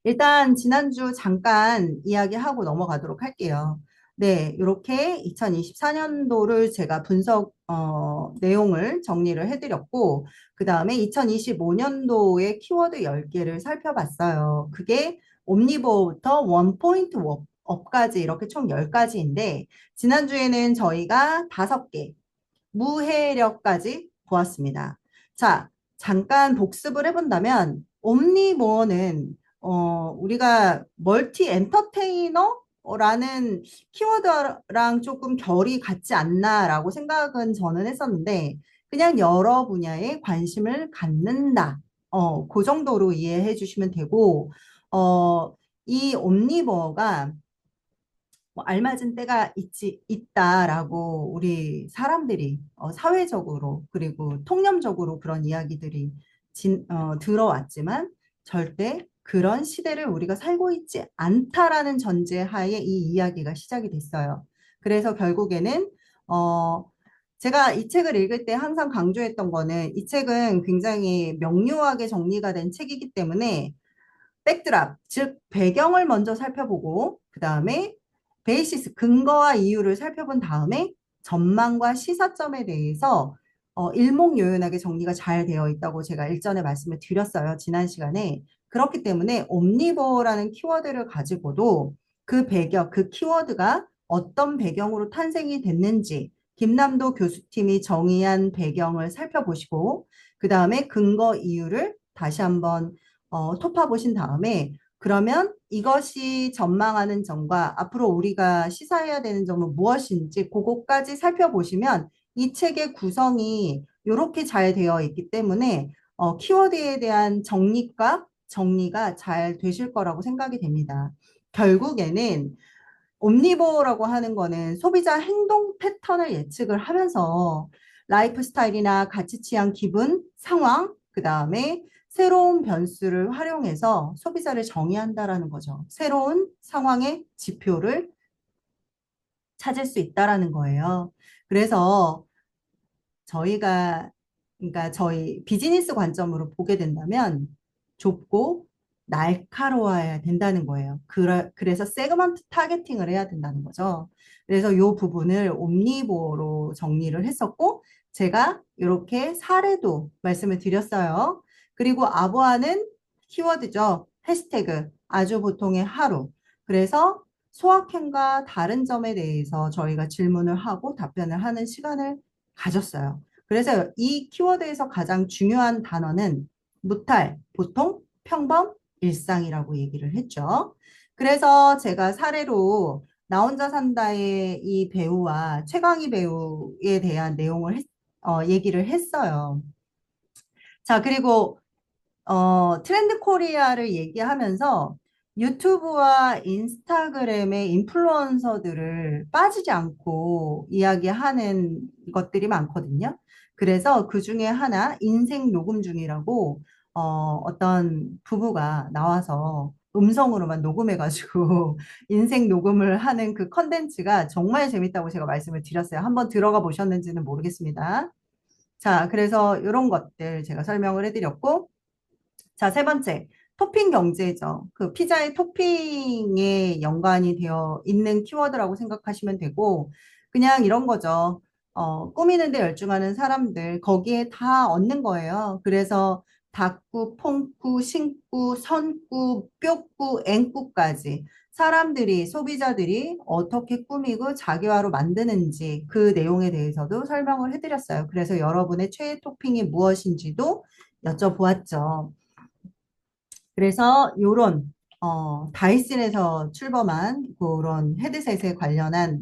일단 지난주 잠깐 이야기하고 넘어가도록 할게요. 네, 이렇게 2024년도를 제가 분석 내용을 정리를 해드렸고, 그 다음에 2025년도의 키워드 10개를 살펴봤어요. 그게 옴니버부터 원 포인트 업까지 이렇게 총 10가지인데, 지난주에는 저희가 5개, 무해력까지 보았습니다. 자, 잠깐 복습을 해본다면 옴니모어는 우리가 멀티 엔터테이너라는 키워드랑 조금 결이 같지 않나라고 생각은 저는 했었는데 그냥 여러 분야에 관심을 갖는다. 그 정도로 이해해 주시면 되고 이 옴니버가 뭐 알맞은 때가 있다라고 우리 사람들이 사회적으로 그리고 통념적으로 그런 이야기들이 들어왔지만 절대 그런 시대를 우리가 살고 있지 않다라는 전제하에 이 이야기가 시작이 됐어요. 그래서 결국에는 어, 제가 이 책을 읽을 때 항상 강조했던 거는 이 책은 굉장히 명료하게 정리가 된 책이기 때문에 백드랍, 즉 배경을 먼저 살펴보고 그 다음에 베이시스, 근거와 이유를 살펴본 다음에 전망과 시사점에 대해서 일목요연하게 정리가 잘 되어 있다고 제가 일전에 말씀을 드렸어요. 지난 시간에. 그렇기 때문에 옴니버라는 키워드를 가지고도 그 배경, 그 키워드가 어떤 배경으로 탄생이 됐는지 김남도 교수팀이 정의한 배경을 살펴보시고 그 다음에 근거 이유를 다시 한번 토파 보신 다음에 그러면 이것이 전망하는 점과 앞으로 우리가 시사해야 되는 점은 무엇인지 그것까지 살펴보시면 이 책의 구성이 이렇게 잘 되어 있기 때문에 키워드에 대한 정리가 잘 되실 거라고 생각이 됩니다. 결국에는 옴니버라고 하는 거는 소비자 행동 패턴을 예측을 하면서 라이프 스타일이나 가치 취향, 기분, 상황, 그 다음에 새로운 변수를 활용해서 소비자를 정의한다라는 거죠. 새로운 상황의 지표를 찾을 수 있다라는 거예요. 그래서 저희가 그러니까 저희 비즈니스 관점으로 보게 된다면 좁고 날카로워야 된다는 거예요. 그래서 세그먼트 타겟팅을 해야 된다는 거죠. 그래서 이 부분을 옴니보로 정리를 했었고 제가 이렇게 사례도 말씀을 드렸어요. 그리고 아보아는 키워드죠. 해시태그 아주 보통의 하루. 그래서 소확행과 다른 점에 대해서 저희가 질문을 하고 답변을 하는 시간을 가졌어요. 그래서 이 키워드에서 가장 중요한 단어는 무탈, 보통, 평범, 일상이라고 얘기를 했죠. 그래서 제가 사례로 나 혼자 산다의 이 배우와 최강희 배우에 대한 내용을 얘기를 했어요. 자, 그리고 트렌드 코리아를 얘기하면서 유튜브와 인스타그램의 인플루언서들을 빠지지 않고 이야기하는 것들이 많거든요. 그래서 그 중에 하나 인생 녹음 중이라고 어떤 부부가 나와서 음성으로만 녹음해가지고 인생 녹음을 하는 그 컨텐츠가 정말 재밌다고 제가 말씀을 드렸어요. 한번 들어가 보셨는지는 모르겠습니다. 자, 그래서 이런 것들 제가 설명을 해드렸고 자, 세 번째, 토핑 경제죠. 그 피자의 토핑에 연관이 되어 있는 키워드라고 생각하시면 되고, 그냥 이런 거죠. 꾸미는데 열중하는 사람들, 거기에 다 얻는 거예요. 그래서 닭구, 퐁구, 신구, 선구, 뼈구, 앵구까지 사람들이, 소비자들이 어떻게 꾸미고 자기화로 만드는지 그 내용에 대해서도 설명을 해드렸어요. 그래서 여러분의 최애 토핑이 무엇인지도 여쭤보았죠. 그래서 요런 다이슨에서 출범한 그런 헤드셋에 관련한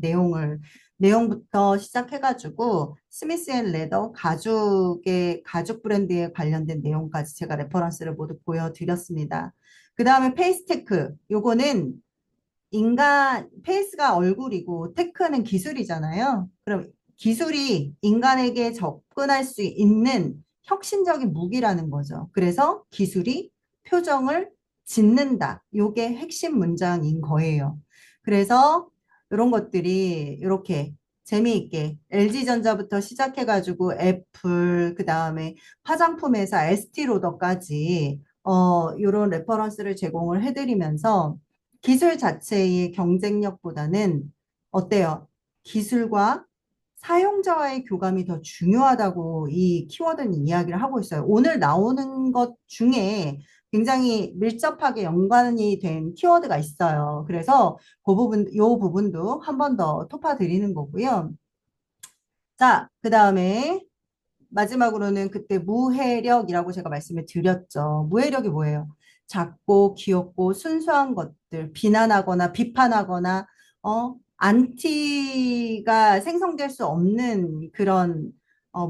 내용부터 시작해가지고 스미스 앤 레더 가죽의 가죽 브랜드에 관련된 내용까지 제가 레퍼런스를 모두 보여드렸습니다. 그 다음에 페이스테크 요거는 페이스가 얼굴이고 테크는 기술이잖아요. 그럼 기술이 인간에게 접근할 수 있는 혁신적인 무기라는 거죠. 그래서 기술이 표정을 짓는다. 요게 핵심 문장인 거예요. 그래서 이런 것들이 이렇게 재미있게 LG전자부터 시작해가지고 애플, 그 다음에 화장품 회사 에스티로더까지 이런 레퍼런스를 제공을 해드리면서 기술 자체의 경쟁력보다는 어때요? 기술과 사용자와의 교감이 더 중요하다고 이 키워드는 이야기를 하고 있어요. 오늘 나오는 것 중에 굉장히 밀접하게 연관이 된 키워드가 있어요. 그래서 요 부분도 한 번 더 토파 드리는 거고요. 자, 그 다음에 마지막으로는 그때 무해력이라고 제가 말씀을 드렸죠. 무해력이 뭐예요? 작고 귀엽고 순수한 것들, 비난하거나 비판하거나, 안티가 생성될 수 없는 그런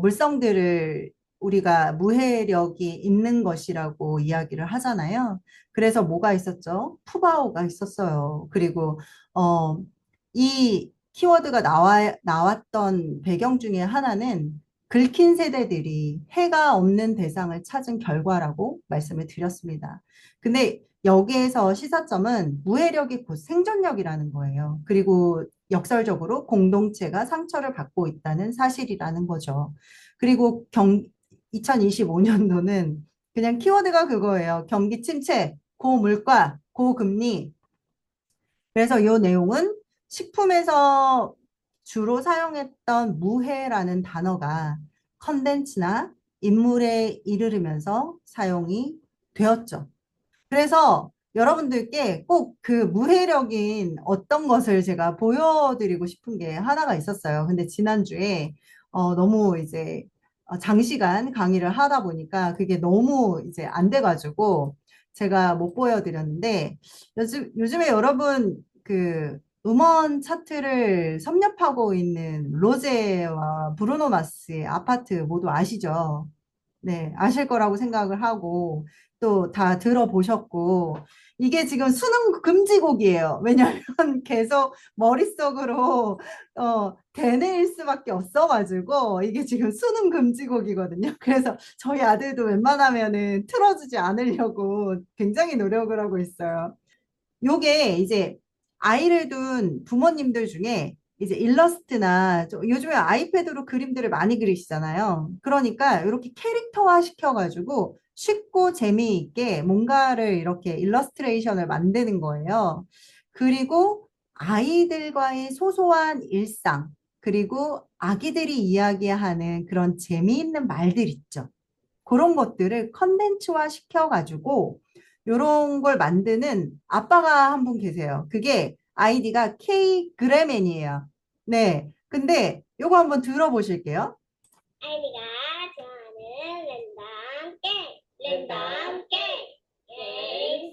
물성들을 우리가 무해력이 있는 것이라고 이야기를 하잖아요. 그래서 뭐가 있었죠? 푸바오가 있었어요. 그리고, 이 키워드가 나왔던 배경 중에 하나는 긁힌 세대들이 해가 없는 대상을 찾은 결과라고 말씀을 드렸습니다. 근데 여기에서 시사점은 무해력이 곧 생존력이라는 거예요. 그리고 역설적으로 공동체가 상처를 받고 있다는 사실이라는 거죠. 그리고 2025년도는 그냥 키워드가 그거예요. 경기 침체, 고물가, 고금리. 그래서 이 내용은 식품에서 주로 사용했던 무해라는 단어가 컨텐츠나 인물에 이르르면서 사용이 되었죠. 그래서 여러분들께 꼭 그 무해력인 어떤 것을 제가 보여드리고 싶은 게 하나가 있었어요. 근데 지난주에 너무 이제 장시간 강의를 하다 보니까 그게 너무 이제 안 돼가지고 제가 못 보여드렸는데 요즘에 여러분 그 음원 차트를 섭렵하고 있는 로제와 브루노 마스의 아파트 모두 아시죠? 네, 아실 거라고 생각을 하고 또 다 들어보셨고 이게 지금 수능 금지곡이에요. 왜냐하면 계속 머릿속으로 되뇌일 수밖에 없어가지고 이게 지금 수능 금지곡이거든요. 그래서 저희 아들도 웬만하면은 틀어주지 않으려고 굉장히 노력을 하고 있어요. 요게 이제 아이를 둔 부모님들 중에 이제 일러스트나 요즘에 아이패드로 그림들을 많이 그리시잖아요. 그러니까 이렇게 캐릭터화 시켜가지고 쉽고 재미있게 뭔가를 이렇게 일러스트레이션을 만드는 거예요. 그리고 아이들과의 소소한 일상, 그리고 아기들이 이야기하는 그런 재미있는 말들 있죠. 그런 것들을 컨텐츠화 시켜가지고 요런 걸 만드는 아빠가 한 분 계세요. 그게 아이디가 K 그레맨이에요. 네. 근데 요거 한번 들어보실게요. 아이디가 좋아하는 랜덤 게임. 랜덤 게임. 게임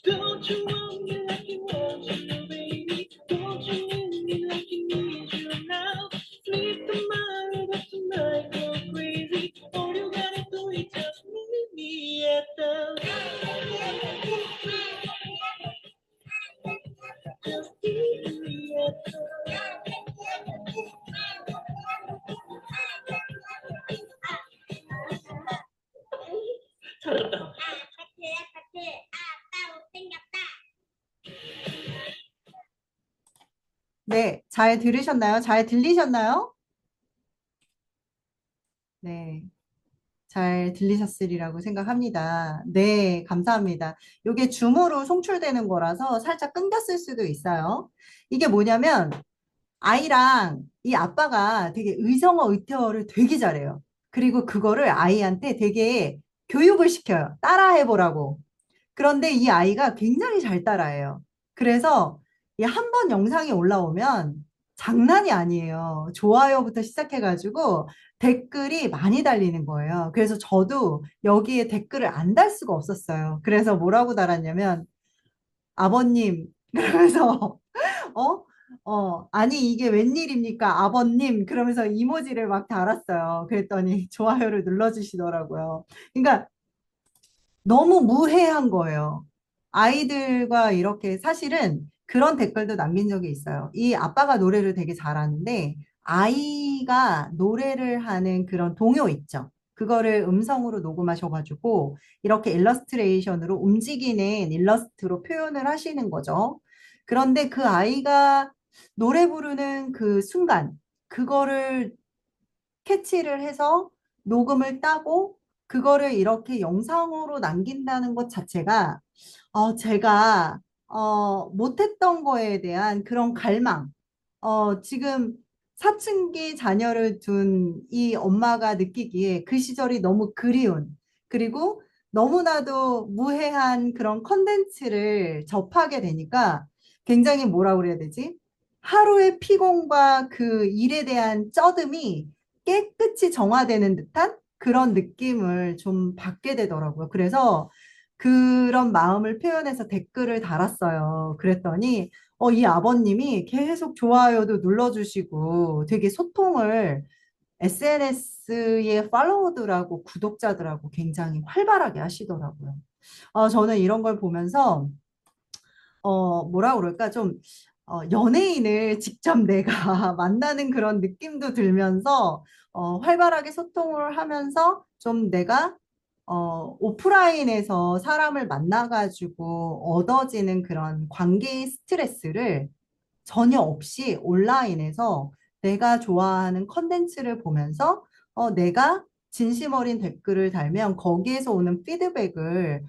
Don't you want me like you want you, baby? Don't you need me like you need you now? Sleep tomorrow, but tonight go crazy. All you gotta do is just meet me at the. Just meet me at 잘한다. 아파트, 아빠 못생겼다. 네, 잘 들으셨나요? 잘 들리셨나요? 네, 잘 들리셨으리라고 생각합니다. 네, 감사합니다. 이게 줌으로 송출되는 거라서 살짝 끊겼을 수도 있어요. 이게 뭐냐면 아이랑 이 아빠가 되게 의성어 의태어를 되게 잘해요. 그리고 그거를 아이한테 되게 교육을 시켜요. 따라해보라고. 그런데 이 아이가 굉장히 잘 따라해요. 그래서 이 한 번 영상이 올라오면 장난이 아니에요. 좋아요부터 시작해가지고 댓글이 많이 달리는 거예요. 그래서 저도 여기에 댓글을 안 달 수가 없었어요. 그래서 뭐라고 달았냐면 아버님 그러면서 어? 아니 이게 웬일입니까? 아버님 그러면서 이모지를 막 달았어요. 그랬더니 좋아요를 눌러주시더라고요. 그러니까 너무 무해한 거예요. 아이들과 이렇게 사실은 그런 댓글도 남긴 적이 있어요. 이 아빠가 노래를 되게 잘하는데 아이가 노래를 하는 그런 동요 있죠. 그거를 음성으로 녹음하셔가지고 이렇게 일러스트레이션으로 움직이는 일러스트로 표현을 하시는 거죠. 그런데 그 아이가 노래 부르는 그 순간, 그거를 캐치를 해서 녹음을 따고 그거를 이렇게 영상으로 남긴다는 것 자체가 제가 못했던 거에 대한 그런 갈망, 지금 사춘기 자녀를 둔 이 엄마가 느끼기에 그 시절이 너무 그리운, 그리고 너무나도 무해한 그런 컨텐츠를 접하게 되니까 굉장히 뭐라 그래야 되지? 하루의 피곤과 그 일에 대한 쩌듦이 깨끗이 정화되는 듯한 그런 느낌을 좀 받게 되더라고요. 그래서 그런 마음을 표현해서 댓글을 달았어요. 그랬더니 이 아버님이 계속 좋아요도 눌러주시고 되게 소통을 SNS의 팔로워들하고 구독자들하고 굉장히 활발하게 하시더라고요. 저는 이런 걸 보면서 뭐라 그럴까 좀 연예인을 직접 내가 만나는 그런 느낌도 들면서 활발하게 소통을 하면서 좀 내가 오프라인에서 사람을 만나가지고 얻어지는 그런 관계의 스트레스를 전혀 없이 온라인에서 내가 좋아하는 컨텐츠를 보면서 내가 진심 어린 댓글을 달면 거기에서 오는 피드백으로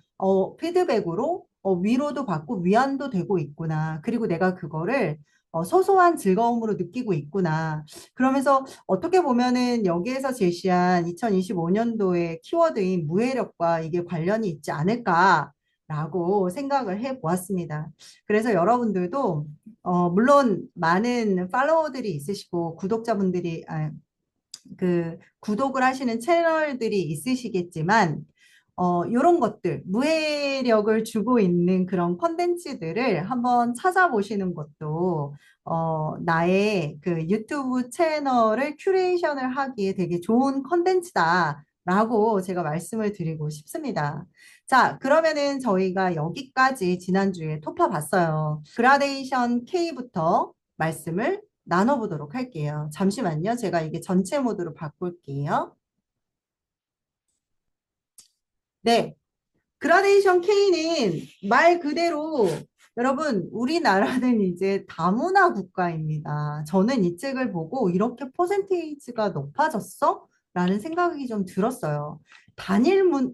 위로도 받고 위안도 되고 있구나. 그리고 내가 그거를 소소한 즐거움으로 느끼고 있구나. 그러면서 어떻게 보면은 여기에서 제시한 2025년도의 키워드인 무해력과 이게 관련이 있지 않을까라고 생각을 해 보았습니다. 그래서 여러분들도 물론 많은 팔로워들이 있으시고 구독자분들이 그 구독을 하시는 채널들이 있으시겠지만 이런 것들 무해력을 주고 있는 그런 컨텐츠들을 한번 찾아보시는 것도 나의 그 유튜브 채널을 큐레이션을 하기에 되게 좋은 컨텐츠다라고 제가 말씀을 드리고 싶습니다. 자, 그러면은 저희가 여기까지 지난주에 토파 봤어요. 그라데이션 K부터 말씀을 나눠보도록 할게요. 잠시만요. 제가 이게 전체 모드로 바꿀게요. 네. 그라데이션 K는 말 그대로 여러분, 우리나라는 이제 다문화 국가입니다. 저는 이 책을 보고 이렇게 퍼센테이지가 높아졌어? 라는 생각이 좀 들었어요.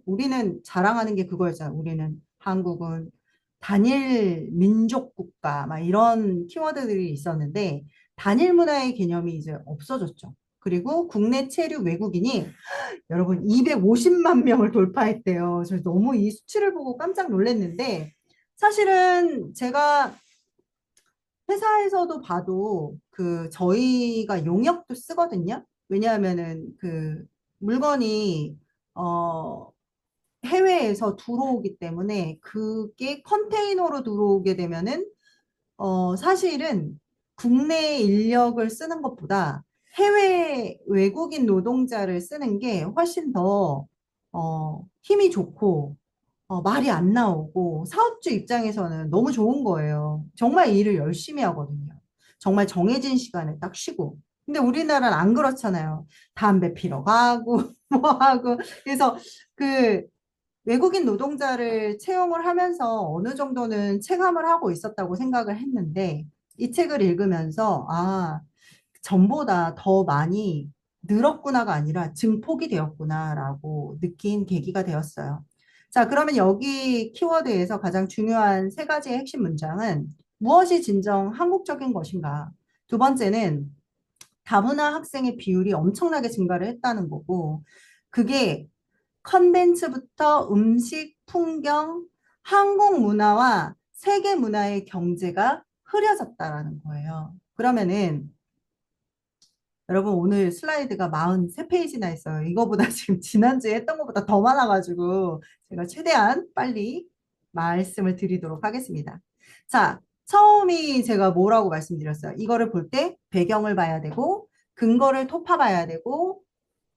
우리는 자랑하는 게 그거였잖아요. 우리는 한국은 단일 민족 국가, 막 이런 키워드들이 있었는데, 단일 문화의 개념이 이제 없어졌죠. 그리고 국내 체류 외국인이 여러분 250만 명을 돌파했대요. 저 너무 이 수치를 보고 깜짝 놀랐는데 사실은 제가 회사에서도 봐도 그 저희가 용역도 쓰거든요. 왜냐하면은 그 물건이 어 해외에서 들어오기 때문에 그게 컨테이너로 들어오게 되면은 사실은 국내 인력을 쓰는 것보다 해외 외국인 노동자를 쓰는 게 훨씬 더, 힘이 좋고, 말이 안 나오고, 사업주 입장에서는 너무 좋은 거예요. 정말 일을 열심히 하거든요. 정말 정해진 시간에 딱 쉬고. 근데 우리나라는 안 그렇잖아요. 담배 피러 가고, 뭐 하고. 그래서 그 외국인 노동자를 채용을 하면서 어느 정도는 체감을 하고 있었다고 생각을 했는데 이 책을 읽으면서 전보다 더 많이 늘었구나가 아니라 증폭이 되었구나라고 느낀 계기가 되었어요. 자, 그러면 여기 키워드에서 가장 중요한 세 가지의 핵심 문장은 무엇이 진정 한국적인 것인가? 두 번째는 다문화 학생의 비율이 엄청나게 증가를 했다는 거고 그게 컨텐츠부터 음식, 풍경, 한국 문화와 세계 문화의 경제가 흐려졌다라는 거예요. 그러면은 여러분 오늘 슬라이드가 43페이지나 있어요. 이거보다 지금 지난주에 했던 것보다 더 많아가지고 제가 최대한 빨리 말씀을 드리도록 하겠습니다. 자, 처음이 제가 뭐라고 말씀드렸어요. 이거를 볼 때 배경을 봐야 되고 근거를 토파봐야 되고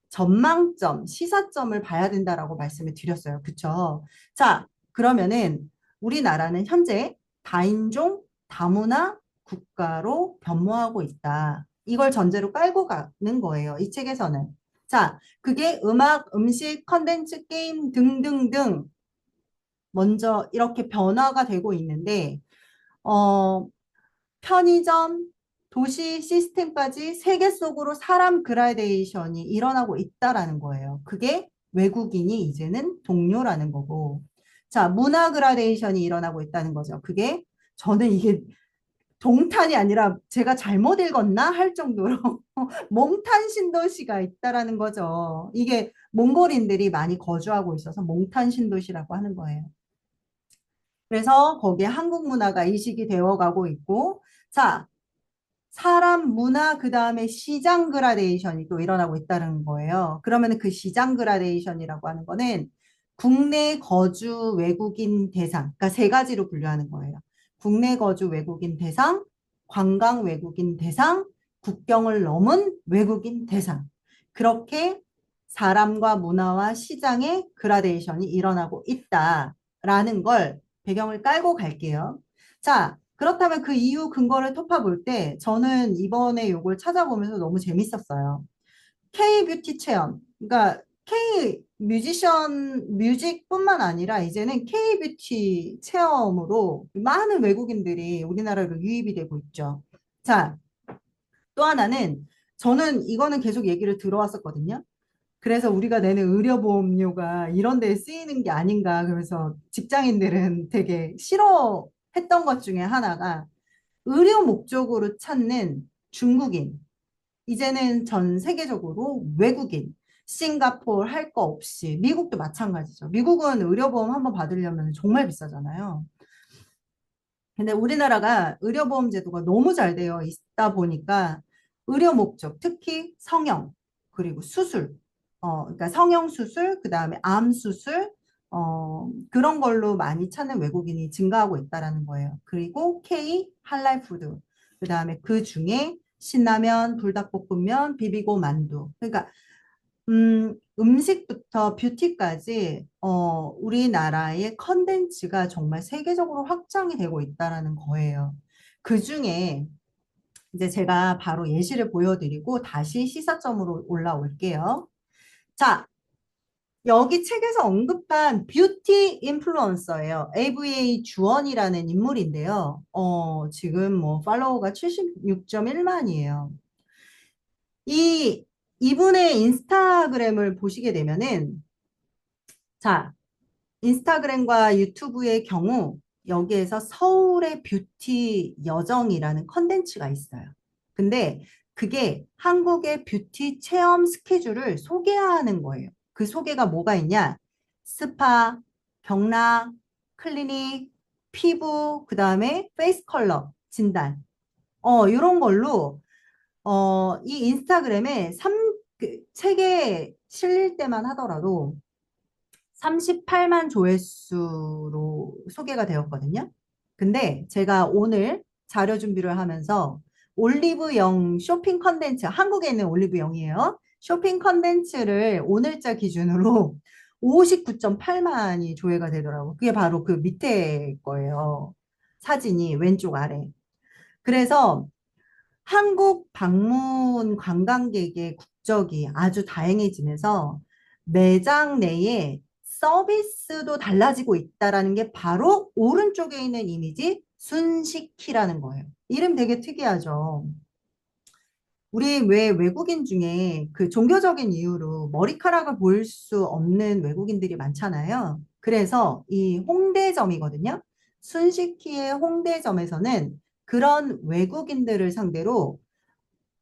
전망점, 시사점을 봐야 된다라고 말씀을 드렸어요. 그쵸? 자, 그러면은 우리나라는 현재 다인종, 다문화 국가로 변모하고 있다. 이걸 전제로 깔고 가는 거예요. 이 책에서는. 자, 그게 음악, 음식, 컨텐츠, 게임 등등등 먼저 이렇게 변화가 되고 있는데, 어, 편의점, 도시 시스템까지 세계 속으로 사람 그라데이션이 일어나고 있다라는 거예요. 그게 외국인이 이제는 동료라는 거고. 자, 문화 그라데이션이 일어나고 있다는 거죠. 그게 저는 이게 동탄이 아니라 제가 잘못 읽었나 할 정도로 몽탄 신도시가 있다라는 거죠. 이게 몽골인들이 많이 거주하고 있어서 몽탄 신도시라고 하는 거예요. 그래서 거기에 한국 문화가 이식이 되어 가고 있고, 자, 사람 문화 그다음에 시장 그라데이션이 또 일어나고 있다는 거예요. 그러면 그 시장 그라데이션이라고 하는 거는 국내 거주 외국인 대상, 그러니까 세 가지로 분류하는 거예요. 국내 거주 외국인 대상, 관광 외국인 대상, 국경을 넘은 외국인 대상. 그렇게 사람과 문화와 시장의 그라데이션이 일어나고 있다라는 걸 배경을 깔고 갈게요. 자, 그렇다면 그 이유 근거를 토파 볼 때 저는 이번에 요걸 찾아보면서 너무 재밌었어요. K-뷰티 체험. 그러니까 K 뮤직뿐만 아니라 이제는 K-뷰티 체험으로 많은 외국인들이 우리나라로 유입이 되고 있죠. 자, 또 하나는 저는 이거는 계속 얘기를 들어왔었거든요. 그래서 우리가 내는 의료보험료가 이런 데에 쓰이는 게 아닌가. 그래서 직장인들은 되게 싫어했던 것 중에 하나가 의료 목적으로 찾는 중국인, 이제는 전 세계적으로 외국인, 싱가포르 할 거 없이, 미국도 마찬가지죠. 미국은 의료보험 한번 받으려면 정말 비싸잖아요. 근데 우리나라가 의료보험 제도가 너무 잘 되어 있다 보니까 의료 목적, 특히 성형, 그리고 수술, 그러니까 성형 수술, 그 다음에 암 수술, 그런 걸로 많이 찾는 외국인이 증가하고 있다라는 거예요. 그리고 K, 할랄 푸드, 그 다음에 그 중에 신라면, 불닭볶음면, 비비고 만두. 그러니까 음식부터 뷰티까지 우리나라의 컨텐츠가 정말 세계적으로 확장이 되고 있다라는 거예요. 그 중에 이제 제가 바로 예시를 보여드리고 다시 시사점으로 올라올게요. 자, 여기 책에서 언급한 뷰티 인플루언서예요. AVA 주원이라는 인물인데요. 지금 뭐 팔로워가 76.1만이에요. 이 이분의 인스타그램을 보시게 되면은 자, 인스타그램과 유튜브의 경우 여기에서 서울의 뷰티 여정이라는 컨텐츠가 있어요. 근데 그게 한국의 뷰티 체험 스케줄을 소개하는 거예요. 그 소개가 뭐가 있냐? 스파, 경락, 클리닉, 피부, 그 다음에 페이스 컬러 진단. 이런 걸로 이 인스타그램에 책에 실릴 때만 하더라도 38만 조회수로 소개가 되었거든요. 근데 제가 오늘 자료 준비를 하면서 올리브영 쇼핑 컨텐츠, 한국에 있는 올리브영이에요. 쇼핑 컨텐츠를 오늘자 기준으로 59.8만이 조회가 되더라고요. 그게 바로 그 밑에 거예요. 사진이 왼쪽 아래. 그래서 한국 방문 관광객의 국적이 아주 다양해지면서 매장 내에 서비스도 달라지고 있다라는 게 바로 오른쪽에 있는 이미지 순식키라는 거예요. 이름 되게 특이하죠. 우리 왜 외국인 중에 그 종교적인 이유로 머리카락을 보일 수 없는 외국인들이 많잖아요. 그래서 이 홍대점이거든요. 순식키의 홍대점에서는 그런 외국인들을 상대로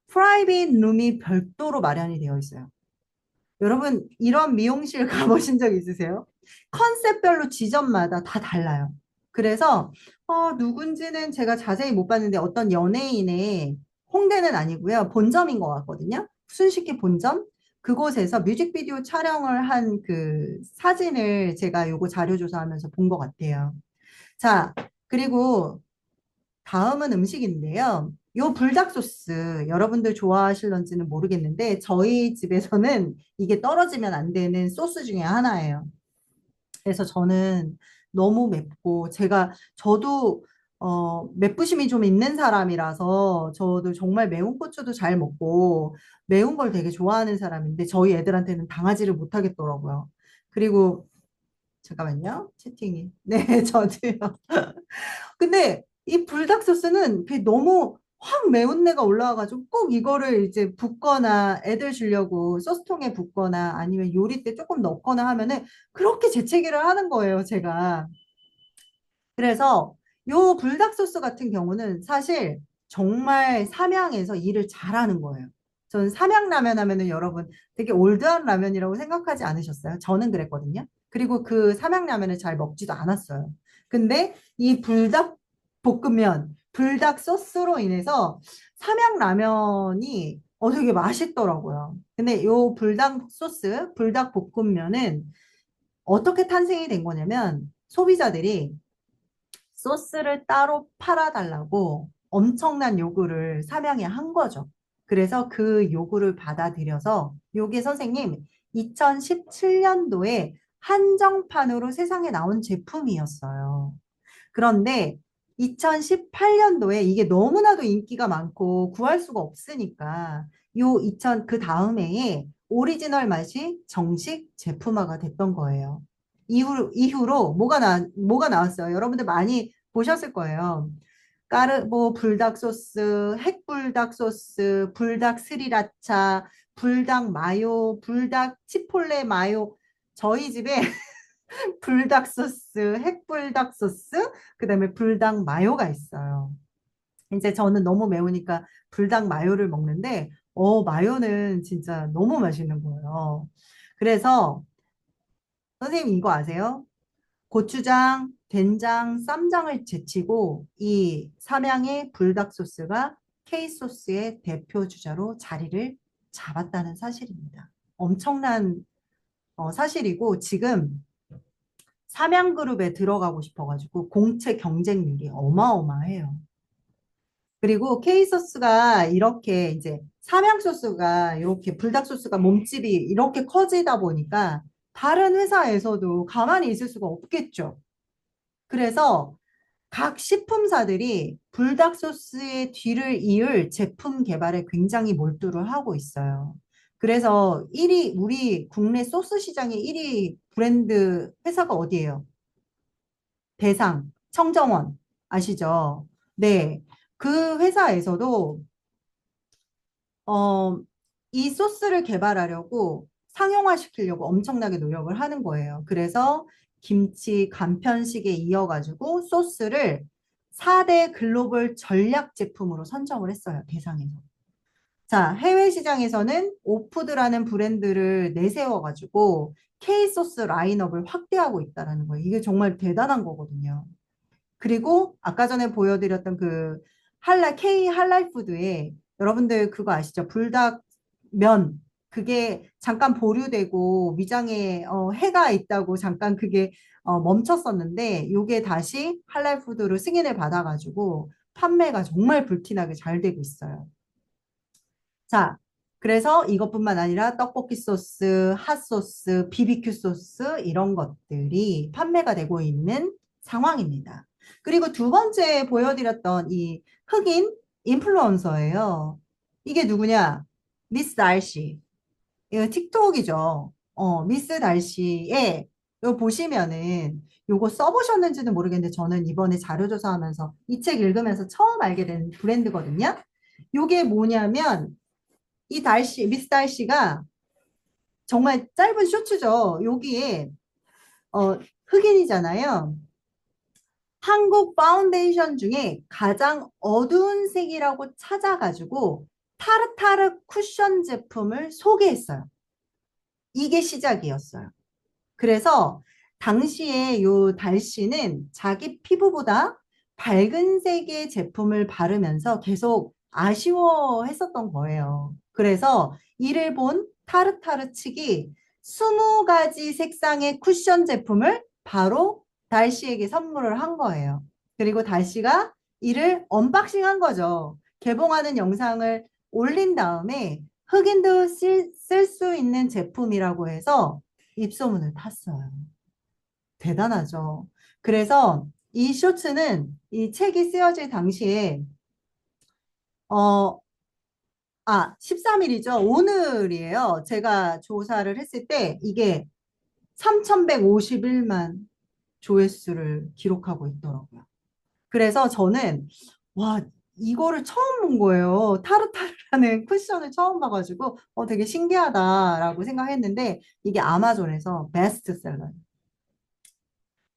프라이빗 룸이 별도로 마련이 되어 있어요. 여러분, 이런 미용실 가보신 적 있으세요? 컨셉별로 지점마다 다 달라요. 그래서, 누군지는 제가 자세히 못 봤는데 어떤 연예인의 홍대는 아니고요. 본점인 것 같거든요. 순식기 본점? 그곳에서 뮤직비디오 촬영을 한 그 사진을 제가 요거 자료 조사하면서 본 것 같아요. 자, 그리고 다음은 음식인데요. 요 불닭 소스 여러분들 좋아하실런지는 모르겠는데 저희 집에서는 이게 떨어지면 안 되는 소스 중에 하나예요. 그래서 저는 너무 맵고 저도 맵부심이 좀 있는 사람이라서 저도 정말 매운 고추도 잘 먹고 매운 걸 되게 좋아하는 사람인데 저희 애들한테는 당하지를 못하겠더라고요. 그리고 잠깐만요. 채팅이. 네, 저도요. 근데 이 불닭 소스는 그게 너무 확 매운내가 올라와가지고 꼭 이거를 이제 붓거나 애들 주려고 소스통에 붓거나 아니면 요리 때 조금 넣거나 하면은 그렇게 재채기를 하는 거예요, 제가. 그래서 요 불닭 소스 같은 경우는 사실 정말 삼양에서 일을 잘하는 거예요. 저는 삼양라면 하면은 여러분 되게 올드한 라면이라고 생각하지 않으셨어요? 저는 그랬거든요. 그리고 그 삼양라면을 잘 먹지도 않았어요. 근데 이 불닭 볶음면, 불닭 소스로 인해서 삼양라면이 되게 맛있더라고요. 근데 요 불닭 소스, 불닭 볶음면은 어떻게 탄생이 된 거냐면 소비자들이 소스를 따로 팔아달라고 엄청난 요구를 삼양에 한 거죠. 그래서 그 요구를 받아들여서 요게 선생님 2017년도에 한정판으로 세상에 나온 제품이었어요. 그런데 2018년도에 이게 너무나도 인기가 많고 구할 수가 없으니까 요 2000, 그 다음 해에 오리지널 맛이 정식 제품화가 됐던 거예요. 이후로 뭐가 나왔어요? 여러분들 많이 보셨을 거예요. 뭐 불닭 소스, 핵불닭 소스, 불닭 스리라차, 불닭 마요, 불닭 치폴레 마요. 저희 집에 불닭 소스, 핵불닭 소스, 그다음에 불닭 마요가 있어요. 이제 저는 너무 매우니까 불닭 마요를 먹는데, 마요는 진짜 너무 맛있는 거예요. 그래서 선생님 이거 아세요? 고추장, 된장, 쌈장을 제치고 이 삼양의 불닭 소스가 K소스의 대표 주자로 자리를 잡았다는 사실입니다. 엄청난 사실이고 지금 삼양그룹에 들어가고 싶어가지고 공채 경쟁률이 어마어마해요. 그리고 K소스가 이렇게 이제 삼양소스가 이렇게 불닭소스가 몸집이 이렇게 커지다 보니까 다른 회사에서도 가만히 있을 수가 없겠죠. 그래서 각 식품사들이 불닭소스의 뒤를 이을 제품 개발에 굉장히 몰두를 하고 있어요. 그래서 우리 국내 소스 시장의 1위 브랜드 회사가 어디예요? 대상, 청정원 아시죠? 네. 그 회사에서도 어, 이 소스를 개발하려고 상용화시키려고 엄청나게 노력을 하는 거예요. 그래서 김치 간편식에 이어가지고 소스를 4대 글로벌 전략 제품으로 선정을 했어요. 대상에서. 자, 해외 시장에서는 오푸드라는 브랜드를 내세워가지고 K소스 라인업을 확대하고 있다는 거예요. 이게 정말 대단한 거거든요. 그리고 아까 전에 보여드렸던 그 K 할랄푸드에 여러분들 그거 아시죠? 불닭면 그게 잠깐 보류되고 위장에 해가 있다고 잠깐 그게 멈췄었는데 요게 다시 할랄푸드로 승인을 받아가지고 판매가 정말 불티나게 잘 되고 있어요. 자, 그래서 이것뿐만 아니라 떡볶이 소스, 핫소스, 비비큐 소스 이런 것들이 판매가 되고 있는 상황입니다. 그리고 두 번째 보여드렸던 이 흑인 인플루언서예요. 이게 누구냐? 미스 달시. 이거 틱톡이죠. 미스 달시에 이거 보시면은 요거 써보셨는지는 모르겠는데 저는 이번에 자료조사하면서 이 책 읽으면서 처음 알게 된 브랜드거든요. 요게 뭐냐면 미스 달씨가 정말 짧은 쇼츠죠. 여기에, 흑인이잖아요. 한국 파운데이션 중에 가장 어두운 색이라고 찾아가지고 타르타르 쿠션 제품을 소개했어요. 이게 시작이었어요. 그래서 당시에 요 달씨는 자기 피부보다 밝은 색의 제품을 바르면서 계속 아쉬워했었던 거예요. 그래서 이를 본 타르타르 측이 20가지 색상의 쿠션 제품을 바로 달씨에게 선물을 한 거예요. 그리고 달씨가 이를 언박싱 한 거죠. 개봉하는 영상을 올린 다음에 흑인도 쓸 수 있는 제품이라고 해서 입소문을 탔어요. 대단하죠. 그래서 이 쇼츠는 이 책이 쓰여질 당시에 어, 13일이죠. 오늘이에요. 제가 조사를 했을 때 이게 3,151만 조회수를 기록하고 있더라고요. 그래서 저는 와, 이거를 처음 본 거예요. 타르타르라는 쿠션을 처음 봐가지고 되게 신기하다라고 생각했는데 이게 아마존에서 베스트셀러예요.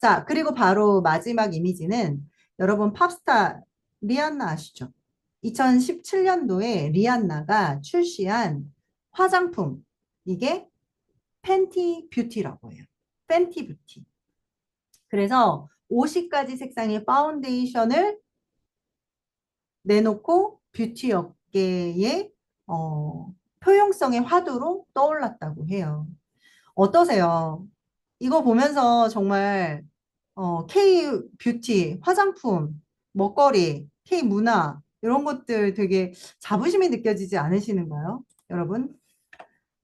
자, 그리고 바로 마지막 이미지는 여러분 팝스타 리안나 아시죠? 2017년도에 리안나가 출시한 화장품 이게 팬티 뷰티라고 해요. 팬티 뷰티. 그래서 50가지 색상의 파운데이션을 내놓고 뷰티 업계의 포용성의 화두로 떠올랐다고 해요. 어떠세요? 이거 보면서 정말 K 뷰티, 화장품, 먹거리, K 문화 이런 것들 되게 자부심이 느껴지지 않으시는가요? 여러분?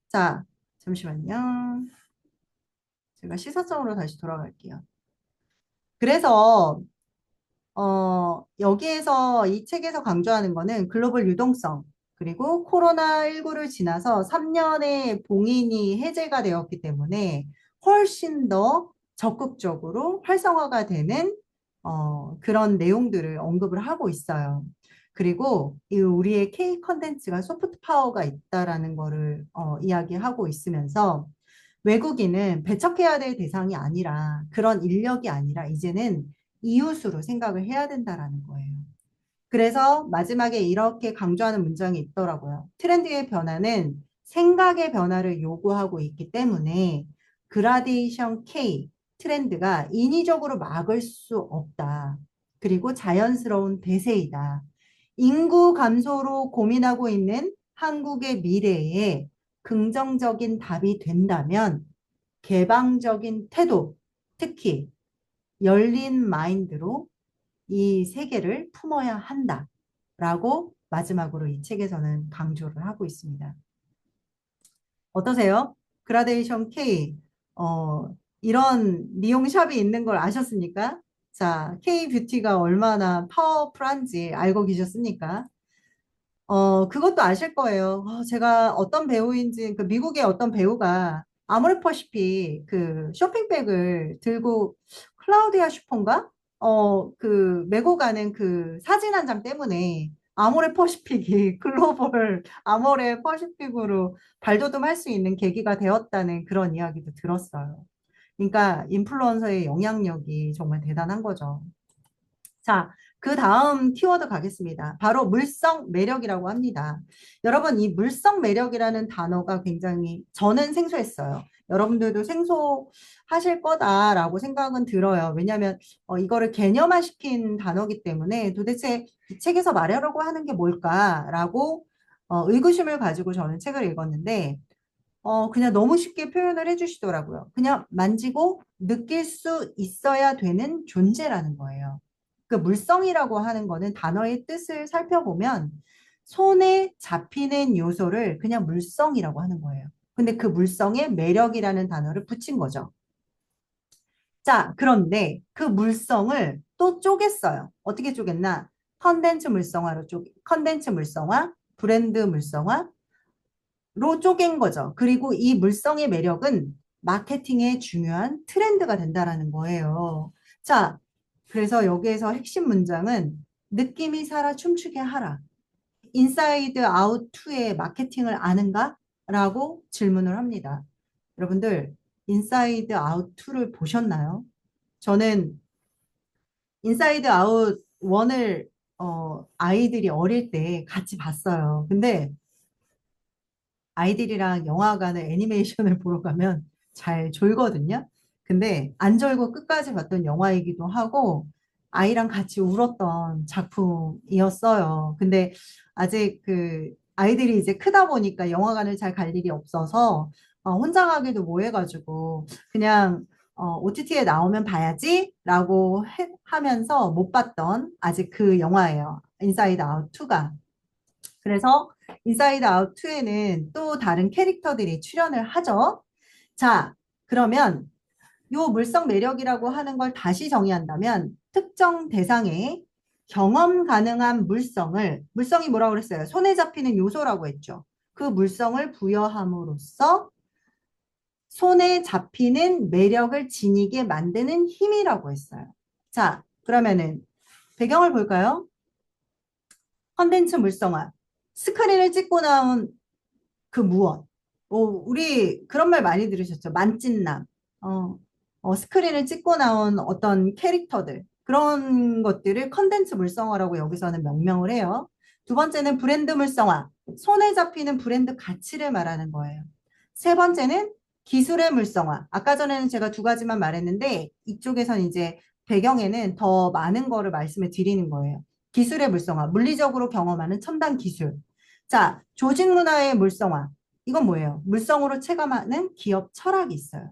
자, 잠시만요. 제가 시사점으로 다시 돌아갈게요. 그래서 여기에서 이 책에서 강조하는 거는 글로벌 유동성, 그리고 코로나19를 지나서 3년의 봉인이 해제가 되었기 때문에 훨씬 더 적극적으로 활성화가 되는 그런 내용들을 언급을 하고 있어요. 그리고 이 우리의 K 컨텐츠가 소프트 파워가 있다라는 거를 이야기하고 있으면서 외국인은 배척해야 될 대상이 아니라 그런 인력이 아니라 이제는 이웃으로 생각을 해야 된다라는 거예요. 그래서 마지막에 이렇게 강조하는 문장이 있더라고요. 트렌드의 변화는 생각의 변화를 요구하고 있기 때문에 그라데이션 K 트렌드가 인위적으로 막을 수 없다. 그리고 자연스러운 대세이다. 인구 감소로 고민하고 있는 한국의 미래에 긍정적인 답이 된다면 개방적인 태도, 특히 열린 마인드로 이 세계를 품어야 한다라고 마지막으로 이 책에서는 강조를 하고 있습니다. 어떠세요? 그라데이션 K, 이런 미용샵이 있는 걸 아셨습니까? 자, K 뷰티가 얼마나 파워풀한지 알고 계셨습니까? 그것도 아실 거예요. 제가 어떤 배우인지, 그 미국의 어떤 배우가 아모레퍼시피 그 쇼핑백을 들고 클라우디아 슈퍼인가? 메고 가는 그 사진 한 장 때문에 아모레퍼시픽이 글로벌 아모레퍼시픽으로 발돋움할 수 있는 계기가 되었다는 그런 이야기도 들었어요. 그러니까 인플루언서의 영향력이 정말 대단한 거죠. 자, 그 다음 키워드 가겠습니다. 바로 물성 매력이라고 합니다. 여러분, 이 물성 매력이라는 단어가 굉장히 저는 생소했어요. 여러분들도 생소하실 거다라고 생각은 들어요. 왜냐하면 이거를 개념화시킨 단어이기 때문에 도대체 이 책에서 말하려고 하는 게 뭘까라고 의구심을 가지고 저는 책을 읽었는데 그냥 너무 쉽게 표현을 해주시더라고요. 그냥 만지고 느낄 수 있어야 되는 존재라는 거예요. 그 물성이라고 하는 거는 단어의 뜻을 살펴보면 손에 잡히는 요소를 그냥 물성이라고 하는 거예요. 근데 그 물성에 매력이라는 단어를 붙인 거죠. 자, 그런데 그 물성을 또 쪼갰어요. 어떻게 쪼갰나? 컨텐츠 물성화, 브랜드 물성화, 로 쪼갠 거죠. 그리고 이 물성의 매력은 마케팅의 중요한 트렌드가 된다라는 거예요. 자, 그래서 여기에서 핵심 문장은 느낌이 살아 춤추게 하라. 인사이드 아웃 2의 마케팅을 아는가? 라고 질문을 합니다. 여러분들, 인사이드 아웃 2를 보셨나요? 저는 인사이드 아웃 1을 아이들이 어릴 때 같이 봤어요. 근데 아이들이랑 영화관을 애니메이션을 보러 가면 잘 졸거든요. 근데 안 졸고 끝까지 봤던 영화이기도 하고 아이랑 같이 울었던 작품이었어요. 근데 아직 그 아이들이 이제 크다 보니까 영화관을 잘 갈 일이 없어서 혼자 가기도 뭐해가지고 그냥 OTT에 나오면 봐야지라고 하면서 못 봤던 아직 그 영화예요. 인사이드 아웃 2가. 그래서 인사이드 아웃 2에는 또 다른 캐릭터들이 출연을 하죠. 자, 그러면 요 물성 매력이라고 하는 걸 다시 정의한다면 특정 대상의 경험 가능한 물성을, 물성이 뭐라고 그랬어요? 손에 잡히는 요소라고 했죠. 그 물성을 부여함으로써 손에 잡히는 매력을 지니게 만드는 힘이라고 했어요. 자, 그러면은 배경을 볼까요? 컨텐츠 물성화. 스크린을 찍고 나온 그 무엇. 우리 그런 말 많이 들으셨죠? 만찢남. 어, 스크린을 찍고 나온 어떤 캐릭터들. 그런 것들을 컨텐츠 물성화라고 여기서는 명명을 해요. 두 번째는 브랜드 물성화. 손에 잡히는 브랜드 가치를 말하는 거예요. 세 번째는 기술의 물성화. 아까 전에는 제가 두 가지만 말했는데 이쪽에선 이제 배경에는 더 많은 거를 말씀을 드리는 거예요. 기술의 물성화. 물리적으로 경험하는 첨단 기술. 자, 조직 문화의 물성화. 이건 뭐예요? 물성으로 체감하는 기업 철학이 있어요.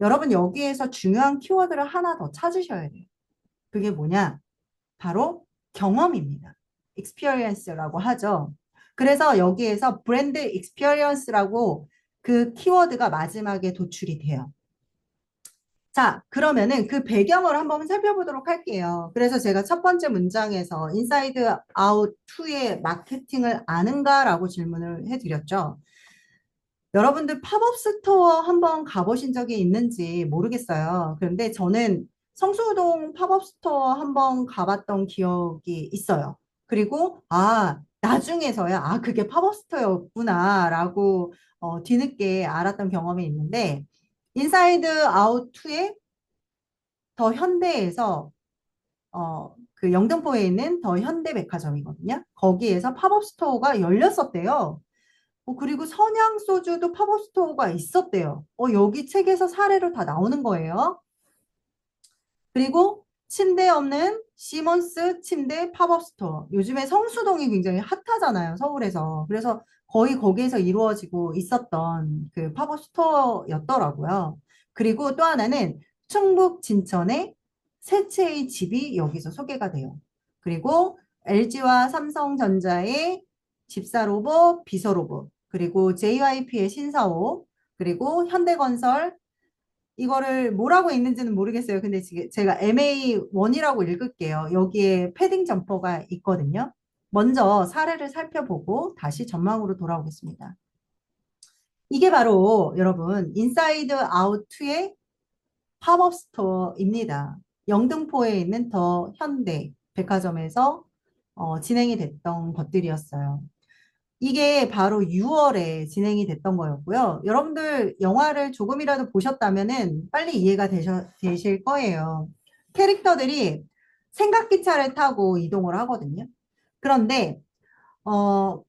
여러분 여기에서 중요한 키워드를 하나 더 찾으셔야 돼요. 그게 뭐냐? 바로 경험입니다. experience라고 하죠. 그래서 여기에서 브랜드 experience라고 그 키워드가 마지막에 도출이 돼요. 자, 그러면은 그 배경을 한번 살펴보도록 할게요. 그래서 제가 첫 번째 문장에서 인사이드 아웃 2의 마케팅을 아는가라고 질문을 해드렸죠. 여러분들 팝업 스토어 한번 가보신 적이 있는지 모르겠어요. 그런데 저는 성수동 팝업 스토어 한번 가봤던 기억이 있어요. 그리고 나중에서야 그게 팝업 스토어였구나라고 뒤늦게 알았던 경험이 있는데 인사이드 아웃 2의 더 현대에서 그 영등포에 있는 더 현대 백화점이거든요. 거기에서 팝업 스토어가 열렸었대요. 그리고 선양 소주도 팝업 스토어가 있었대요. 여기 책에서 사례로 다 나오는 거예요. 그리고 침대 없는 시몬스 침대 팝업 스토어. 요즘에 성수동이 굉장히 핫하잖아요, 서울에서. 그래서 거의 거기에서 이루어지고 있었던 그 팝업 스토어였더라고요. 그리고 또 하나는 충북 진천의 세채의 집이 여기서 소개가 돼요. 그리고 LG와 삼성전자의 집사 로봇, 비서 로봇, 그리고 JYP의 신사옥, 그리고 현대건설, 이거를 뭐라고 읽는지는 모르겠어요. 근데 지금 제가 MA1이라고 읽을게요. 여기에 패딩 점퍼가 있거든요. 먼저 사례를 살펴보고 다시 전망으로 돌아오겠습니다. 이게 바로 여러분 인사이드 아웃 2의 팝업 스토어입니다. 영등포에 있는 더 현대 백화점에서 진행이 됐던 것들이었어요. 이게 바로 6월에 진행이 됐던 거였고요. 여러분들 영화를 조금이라도 보셨다면은 빨리 이해가 되실 거예요. 캐릭터들이 생각기차를 타고 이동을 하거든요. 그런데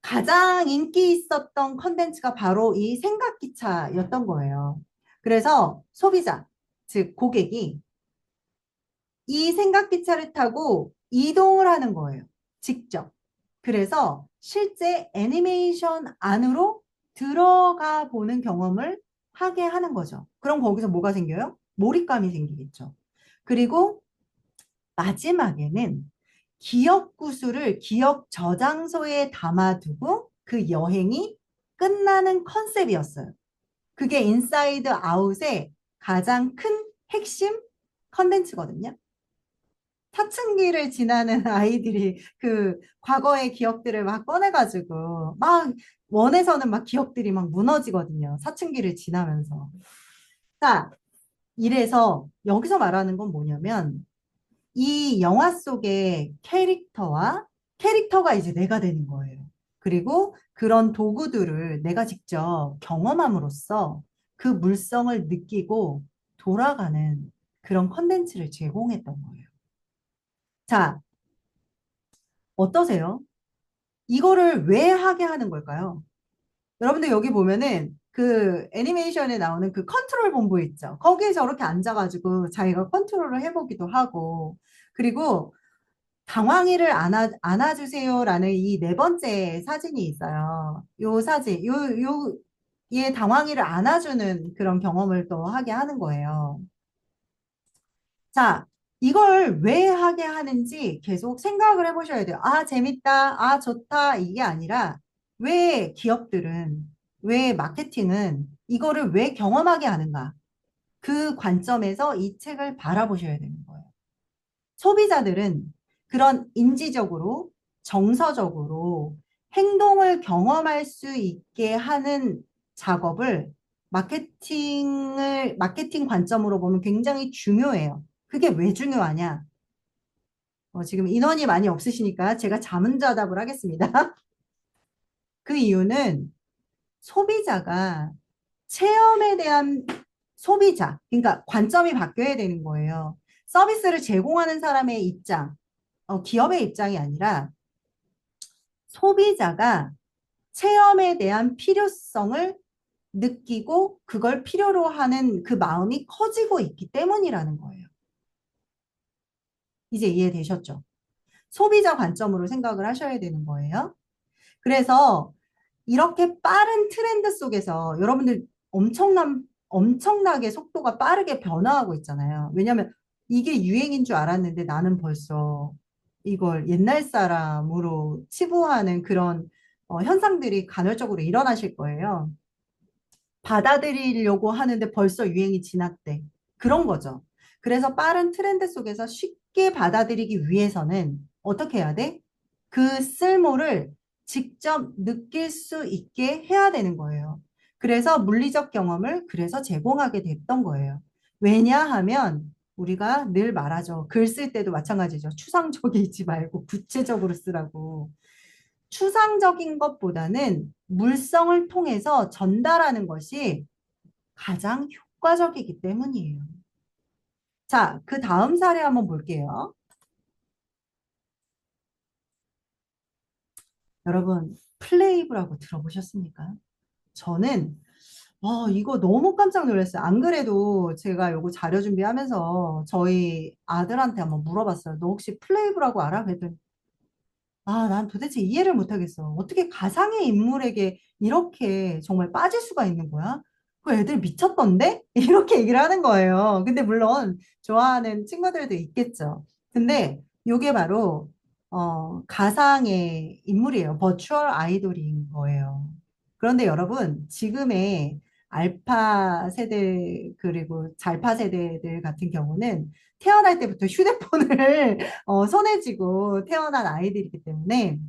가장 인기 있었던 컨텐츠가 바로 이 생각기차였던 거예요. 그래서 소비자, 즉 고객이 이 생각기차를 타고 이동을 하는 거예요. 직접. 그래서 실제 애니메이션 안으로 들어가 보는 경험을 하게 하는 거죠. 그럼 거기서 뭐가 생겨요? 몰입감이 생기겠죠. 그리고 마지막에는 기억 구슬을 기억 저장소에 담아두고 그 여행이 끝나는 컨셉이었어요. 그게 인사이드 아웃의 가장 큰 핵심 컨텐츠거든요. 사춘기를 지나는 아이들이 그 과거의 기억들을 막 꺼내가지고 막 원에서는 막 기억들이 막 무너지거든요. 사춘기를 지나면서. 자, 이래서 여기서 말하는 건 뭐냐면 이 영화 속의 캐릭터가 이제 내가 되는 거예요. 그리고 그런 도구들을 내가 직접 경험함으로써 그 물성을 느끼고 돌아가는 그런 컨텐츠를 제공했던 거예요. 자, 어떠세요? 이거를 왜 하게 하는 걸까요? 여러분들 여기 보면은 그 애니메이션에 나오는 그 컨트롤 본부 있죠. 거기에 저렇게 앉아가지고 자기가 컨트롤을 해보기도 하고, 그리고 당황이를 안아주세요라는 이 네 번째 사진이 있어요. 요 사진, 얘 당황이를 안아주는 그런 경험을 또 하게 하는 거예요. 자, 이걸 왜 하게 하는지 계속 생각을 해보셔야 돼요. 재밌다. 좋다. 이게 아니라 왜 기업들은, 왜 마케팅은 이거를 왜 경험하게 하는가? 그 관점에서 이 책을 바라보셔야 되는 거예요. 소비자들은 그런 인지적으로, 정서적으로 행동을 경험할 수 있게 하는 작업을 마케팅 관점으로 보면 굉장히 중요해요. 그게 왜 중요하냐? 지금 인원이 많이 없으시니까 제가 자문자답을 하겠습니다. 그 이유는 소비자가 체험에 대한 그러니까 관점이 바뀌어야 되는 거예요. 서비스를 제공하는 사람의 입장, 기업의 입장이 아니라 소비자가 체험에 대한 필요성을 느끼고 그걸 필요로 하는 그 마음이 커지고 있기 때문이라는 거예요. 이제 이해되셨죠? 소비자 관점으로 생각을 하셔야 되는 거예요. 그래서 이렇게 빠른 트렌드 속에서 여러분들 엄청나게 속도가 빠르게 변화하고 있잖아요. 왜냐하면 이게 유행인 줄 알았는데 나는 벌써 이걸 옛날 사람으로 치부하는 그런 현상들이 간헐적으로 일어나실 거예요. 받아들이려고 하는데 벌써 유행이 지났대. 그런 거죠. 그래서 빠른 트렌드 속에서 쉽게 받아들이기 위해서는 어떻게 해야 돼? 그 쓸모를 직접 느낄 수 있게 해야 되는 거예요. 그래서 물리적 경험을 그래서 제공하게 됐던 거예요. 왜냐하면 우리가 늘 말하죠. 글 쓸 때도 마찬가지죠. 추상적이지 말고 구체적으로 쓰라고. 추상적인 것보다는 물성을 통해서 전달하는 것이 가장 효과적이기 때문이에요. 자, 그 다음 사례 한번 볼게요. 여러분, 플레이브라고 들어보셨습니까? 저는 이거 너무 깜짝 놀랐어요. 안 그래도 제가 요거 자료 준비하면서 저희 아들한테 한번 물어봤어요. 너 혹시 플레이브라고 알아? 그랬더니 난 도대체 이해를 못하겠어. 어떻게 가상의 인물에게 이렇게 정말 빠질 수가 있는 거야? 그 애들 미쳤던데? 이렇게 얘기를 하는 거예요. 근데 물론 좋아하는 친구들도 있겠죠. 근데 이게 바로 가상의 인물이에요. 버추얼 아이돌인 거예요. 그런데 여러분, 지금의 알파 세대 그리고 잘파 세대들 같은 경우는 태어날 때부터 휴대폰을 손에 쥐고 태어난 아이들이기 때문에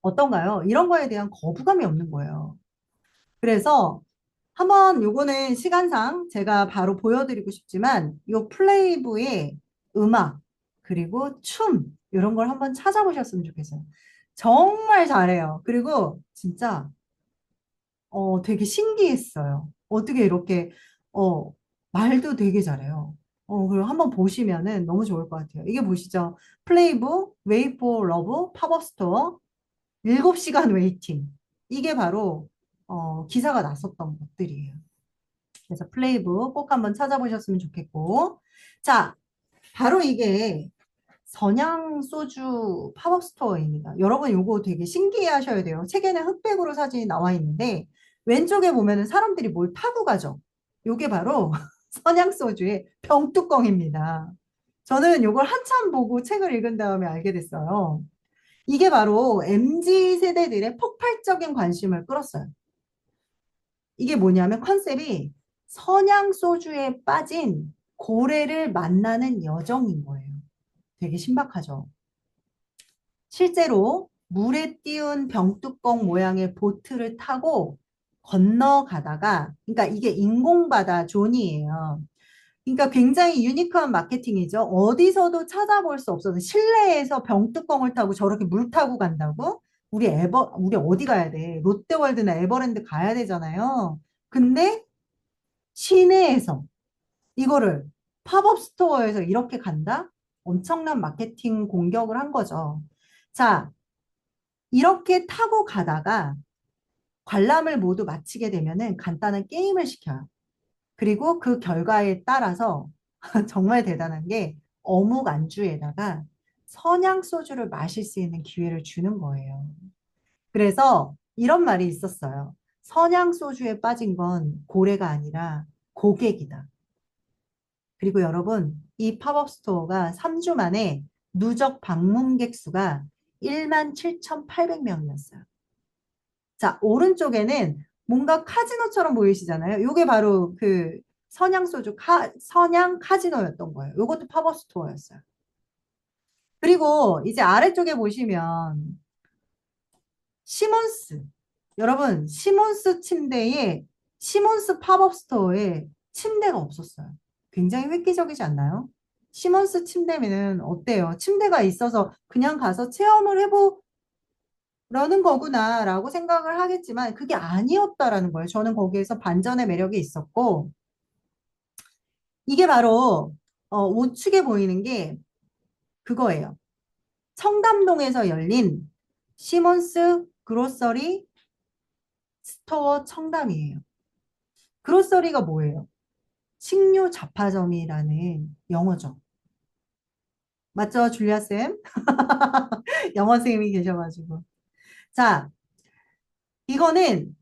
어떤가요? 이런 거에 대한 거부감이 없는 거예요. 그래서 한번 요거는 시간상 제가 바로 보여드리고 싶지만 이 플레이브의 음악 그리고 춤 이런 걸 한번 찾아보셨으면 좋겠어요. 정말 잘해요. 그리고 진짜 되게 신기했어요. 어떻게 이렇게 말도 되게 잘해요. 그리고 한번 보시면은 너무 좋을 것 같아요. 이게 보시죠. 플레이브, 웨이 포 러브, 팝업 스토어, 7시간 웨이팅. 이게 바로 기사가 났었던 것들이에요. 그래서 플레이브 꼭 한번 찾아보셨으면 좋겠고. 자, 바로 이게 선양 소주 팝업 스토어입니다. 여러분 요거 되게 신기해 하셔야 돼요. 책에는 흑백으로 사진이 나와 있는데 왼쪽에 보면은 사람들이 뭘 타고 가죠. 요게 바로 선양 소주의 병뚜껑입니다. 저는 요걸 한참 보고 책을 읽은 다음에 알게 됐어요. 이게 바로 MZ 세대들의 폭발적인 관심을 끌었어요. 이게 뭐냐면 컨셉이 선양 소주에 빠진 고래를 만나는 여정인 거예요. 되게 신박하죠. 실제로 물에 띄운 병뚜껑 모양의 보트를 타고 건너가다가, 그러니까 이게 인공바다 존이에요. 그러니까 굉장히 유니크한 마케팅이죠. 어디서도 찾아볼 수 없어서 실내에서 병뚜껑을 타고 저렇게 물 타고 간다고? 우리 어디 가야 돼? 롯데월드나 에버랜드 가야 되잖아요. 근데 시내에서 이거를 팝업 스토어에서 이렇게 간다? 엄청난 마케팅 공격을 한 거죠. 자, 이렇게 타고 가다가 관람을 모두 마치게 되면은 간단한 게임을 시켜요. 그리고 그 결과에 따라서 정말 대단한 게 어묵 안주에다가 선양 소주를 마실 수 있는 기회를 주는 거예요. 그래서 이런 말이 있었어요. 선양 소주에 빠진 건 고래가 아니라 고객이다. 그리고 여러분, 이 팝업 스토어가 3주 만에 누적 방문객 수가 1만 7,800명이었어요. 자, 오른쪽에는 뭔가 카지노처럼 보이시잖아요. 이게 바로 그 선양 카지노였던 거예요. 이것도 팝업 스토어였어요. 그리고 이제 아래쪽에 보시면 시몬스. 여러분, 시몬스 침대에, 시몬스 팝업 스토어에 침대가 없었어요. 굉장히 획기적이지 않나요? 시몬스 침대면은 어때요? 침대가 있어서 그냥 가서 체험을 해보려는 거구나라고 생각을 하겠지만 그게 아니었다라는 거예요. 저는 거기에서 반전의 매력이 있었고, 이게 바로 우측에 보이는 게 그거예요. 청담동에서 열린 시몬스 그로서리 스토어 청담이에요. 그로서리가 뭐예요? 식료 잡화점이라는 영어죠. 맞죠, 줄리아 쌤? 영어 선생님이 계셔가지고. 자, 이거는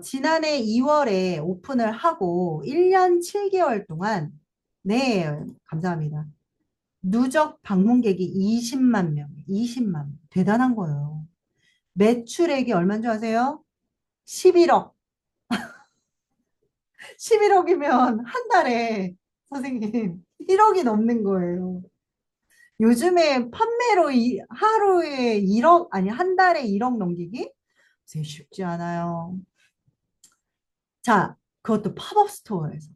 지난해 2월에 오픈을 하고 1년 7개월 동안 네, 감사합니다. 누적 방문객이 20만 명, 20만 명. 대단한 거예요. 매출액이 얼마인 줄 아세요? 11억. 11억이면 한 달에 선생님 1억이 넘는 거예요. 요즘에 판매로 하루에 1억, 아니 한 달에 1억 넘기기? 진짜 쉽지 않아요. 자, 그것도 팝업 스토어에서.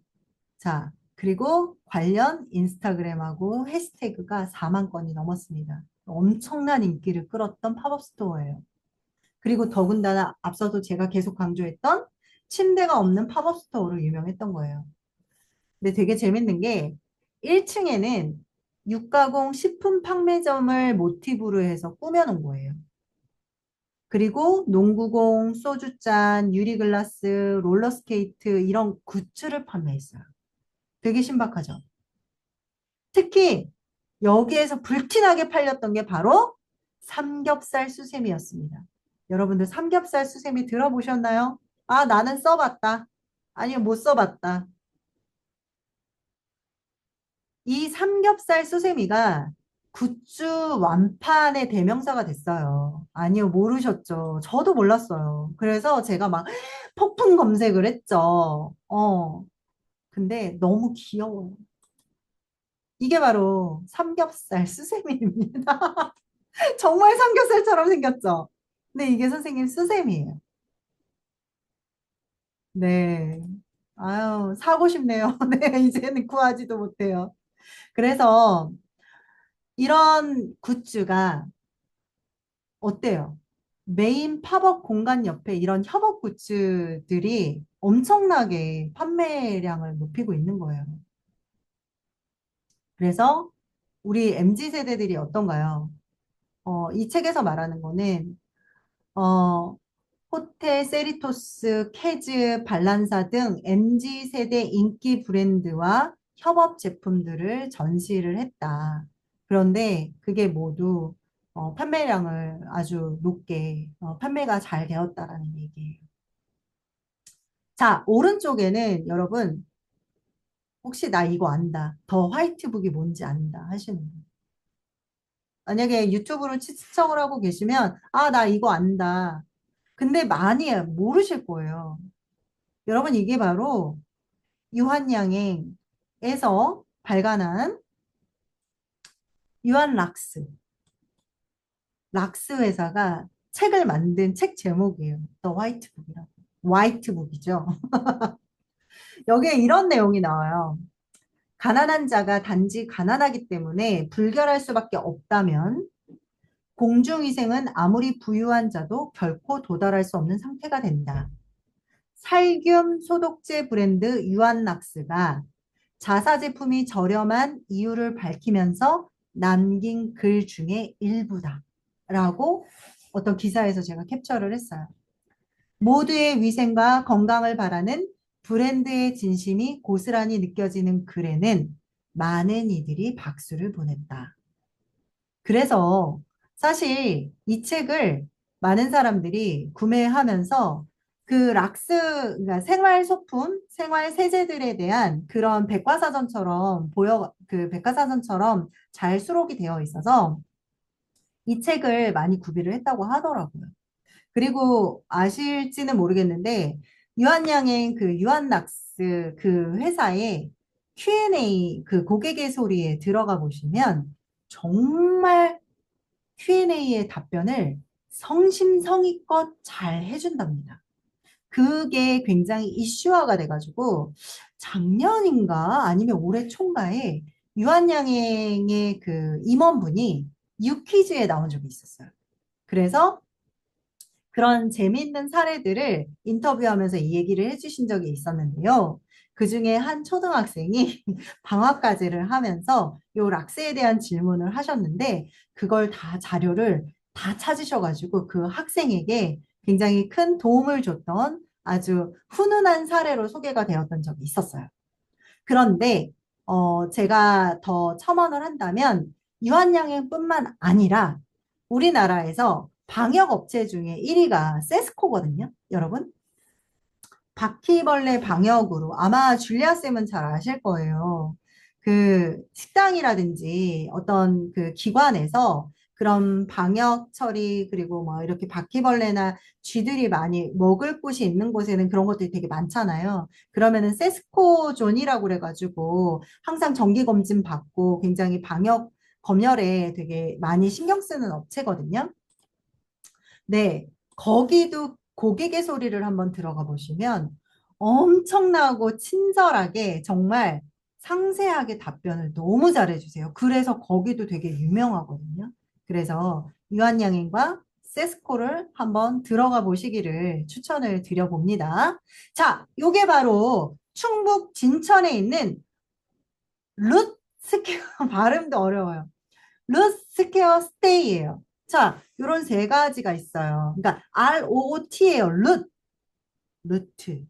자, 그리고 관련 인스타그램하고 해시태그가 4만 건이 넘었습니다. 엄청난 인기를 끌었던 팝업 스토어예요. 그리고 더군다나 앞서도 제가 계속 강조했던 침대가 없는 팝업 스토어로 유명했던 거예요. 근데 되게 재밌는 게 1층에는 육가공 식품 판매점을 모티브로 해서 꾸며놓은 거예요. 그리고 농구공, 소주잔, 유리글라스, 롤러스케이트 이런 굿즈를 판매했어요. 되게 신박하죠? 특히 여기에서 불티나게 팔렸던 게 바로 삼겹살 수세미였습니다. 여러분들 삼겹살 수세미 들어보셨나요? 아, 나는 써봤다. 아니면 못 써봤다. 이 삼겹살 수세미가 굿즈 완판의 대명사가 됐어요. 아니요, 모르셨죠? 저도 몰랐어요. 그래서 제가 막 폭풍 검색을 했죠. 근데 너무 귀여워요. 이게 바로 삼겹살 수세미입니다. 정말 삼겹살처럼 생겼죠? 근데 이게 선생님 수세미예요. 네. 아유, 사고 싶네요. 네, 이제는 구하지도 못해요. 그래서 이런 굿즈가 어때요? 메인 팝업 공간 옆에 이런 협업 굿즈들이 엄청나게 판매량을 높이고 있는 거예요. 그래서 우리 MZ 세대들이 어떤가요? 이 책에서 말하는 거는 어, 호텔, 세리토스, 캐즈, 발란사 등 MZ 세대 인기 브랜드와 협업 제품들을 전시를 했다. 그런데 그게 모두 판매량을 아주 높게 판매가 잘 되었다라는 얘기예요. 자, 오른쪽에는 여러분 혹시 나 이거 안다. 더 화이트북이 뭔지 안다 하시는 분. 만약에 유튜브로 시청을 하고 계시면 아, 나 이거 안다. 근데 많이 모르실 거예요. 여러분, 이게 바로 유한양행에서 발간한 유한 락스 회사가 책을 만든 책 제목이에요. 더 화이트북이라고. 화이트북이죠. 여기에 이런 내용이 나와요. 가난한 자가 단지 가난하기 때문에 불결할 수밖에 없다면 공중위생은 아무리 부유한 자도 결코 도달할 수 없는 상태가 된다. 살균 소독제 브랜드 유한락스가 자사 제품이 저렴한 이유를 밝히면서 남긴 글 중에 일부다. 라고 어떤 기사에서 제가 캡처를 했어요. 모두의 위생과 건강을 바라는 브랜드의 진심이 고스란히 느껴지는 글에는 많은 이들이 박수를 보냈다. 그래서 사실 이 책을 많은 사람들이 구매하면서 그 그러니까 생활 소품, 생활 세제들에 대한 그런 그 백과사전처럼 잘 수록이 되어 있어서 이 책을 많이 구비를 했다고 하더라고요. 그리고 아실지는 모르겠는데 유한양행 그 유한락스 그 회사의 Q&A 그 고객의 소리에 들어가 보시면 정말 Q&A의 답변을 성심성의껏 잘 해준답니다. 그게 굉장히 이슈화가 돼가지고 작년인가 아니면 올해 초인가에 유한양행의 그 임원분이 유퀴즈에 나온 적이 있었어요. 그래서 그런 재미있는 사례들을 인터뷰하면서 이 얘기를 해주신 적이 있었는데요. 그 중에 한 초등학생이 방학과제를 하면서 요 락세에 대한 질문을 하셨는데 그걸 다 자료를 다 찾으셔가지고 그 학생에게 굉장히 큰 도움을 줬던 아주 훈훈한 사례로 소개가 되었던 적이 있었어요. 그런데 제가 더 첨언을 한다면 유한양행뿐만 아니라 우리나라에서 방역 업체 중에 1위가 세스코거든요, 여러분. 바퀴벌레 방역으로 아마 줄리아 쌤은 잘 아실 거예요. 그 식당이라든지 어떤 그 기관에서 그런 방역 처리 그리고 뭐 이렇게 바퀴벌레나 쥐들이 많이 먹을 곳이 있는 곳에는 그런 것들이 되게 많잖아요. 그러면은 세스코 존이라고 그래가지고 항상 정기 검진 받고 굉장히 방역 검열에 되게 많이 신경 쓰는 업체거든요. 네, 거기도 고객의 소리를 한번 들어가 보시면 엄청나고 친절하게 정말 상세하게 답변을 너무 잘해주세요. 그래서 거기도 되게 유명하거든요. 그래서 유한양행과 세스코를 한번 들어가 보시기를 추천을 드려봅니다. 자, 요게 바로 충북 진천에 있는 룻스퀘어 발음도 어려워요. 룻스퀘어 스테이예요. 자, 요런 세 가지가 있어요. 그러니까 ROOT예요. 루트.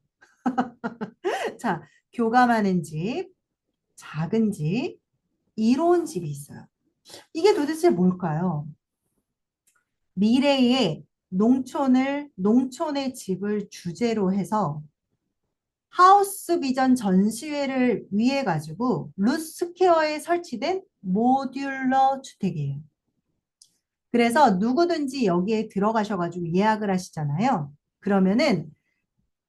자, 교감하는 집, 작은 집, 이로운 집이 있어요. 이게 도대체 뭘까요? 미래의 농촌의 집을 주제로 해서 하우스 비전 전시회를 위해 가지고 루스퀘어에 설치된 모듈러 주택이에요. 그래서 누구든지 여기에 들어가셔가지고 예약을 하시잖아요. 그러면은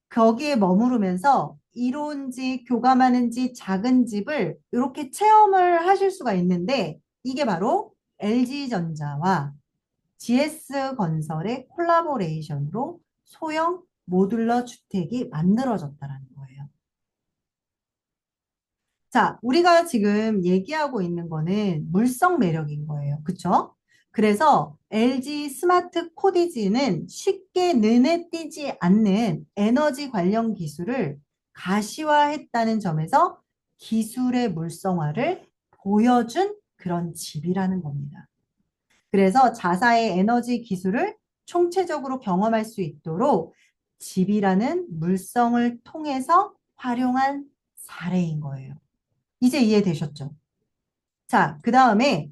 거기에 머무르면서 이로운 집, 교감하는 집, 작은 집을 이렇게 체험을 하실 수가 있는데 이게 바로 LG전자와 GS건설의 콜라보레이션으로 소형 모듈러 주택이 만들어졌다는 거예요. 자, 우리가 지금 얘기하고 있는 거는 물성 매력인 거예요. 그쵸? 그래서 LG 스마트 코디지는 쉽게 눈에 띄지 않는 에너지 관련 기술을 가시화했다는 점에서 기술의 물성화를 보여준 그런 집이라는 겁니다. 그래서 자사의 에너지 기술을 총체적으로 경험할 수 있도록 집이라는 물성을 통해서 활용한 사례인 거예요. 이제 이해되셨죠? 자, 그 다음에,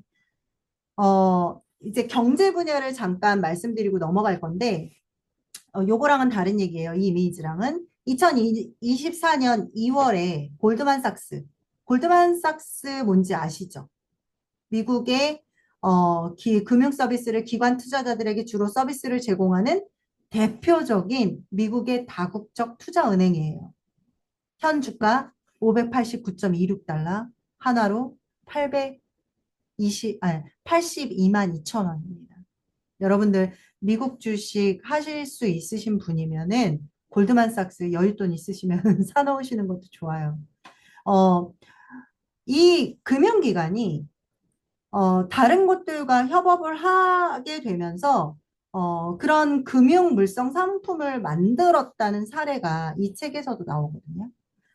이제 경제 분야를 잠깐 말씀드리고 넘어갈 건데, 요거랑은 다른 얘기예요. 이 이미지랑은. 2024년 2월에 골드만삭스 뭔지 아시죠? 미국의 금융 서비스를 기관 투자자들에게 주로 서비스를 제공하는 대표적인 미국의 다국적 투자은행이에요. 현 주가 589.26달러, 하나로 82만 2천 원입니다. 여러분들 미국 주식 하실 수 있으신 분이면은 골드만삭스 여윳돈 있으시면 사놓으시는 것도 좋아요. 어, 이 금융기관이 다른 곳들과 협업을 하게 되면서 그런 금융 물성 상품을 만들었다는 사례가 이 책에서도 나오거든요.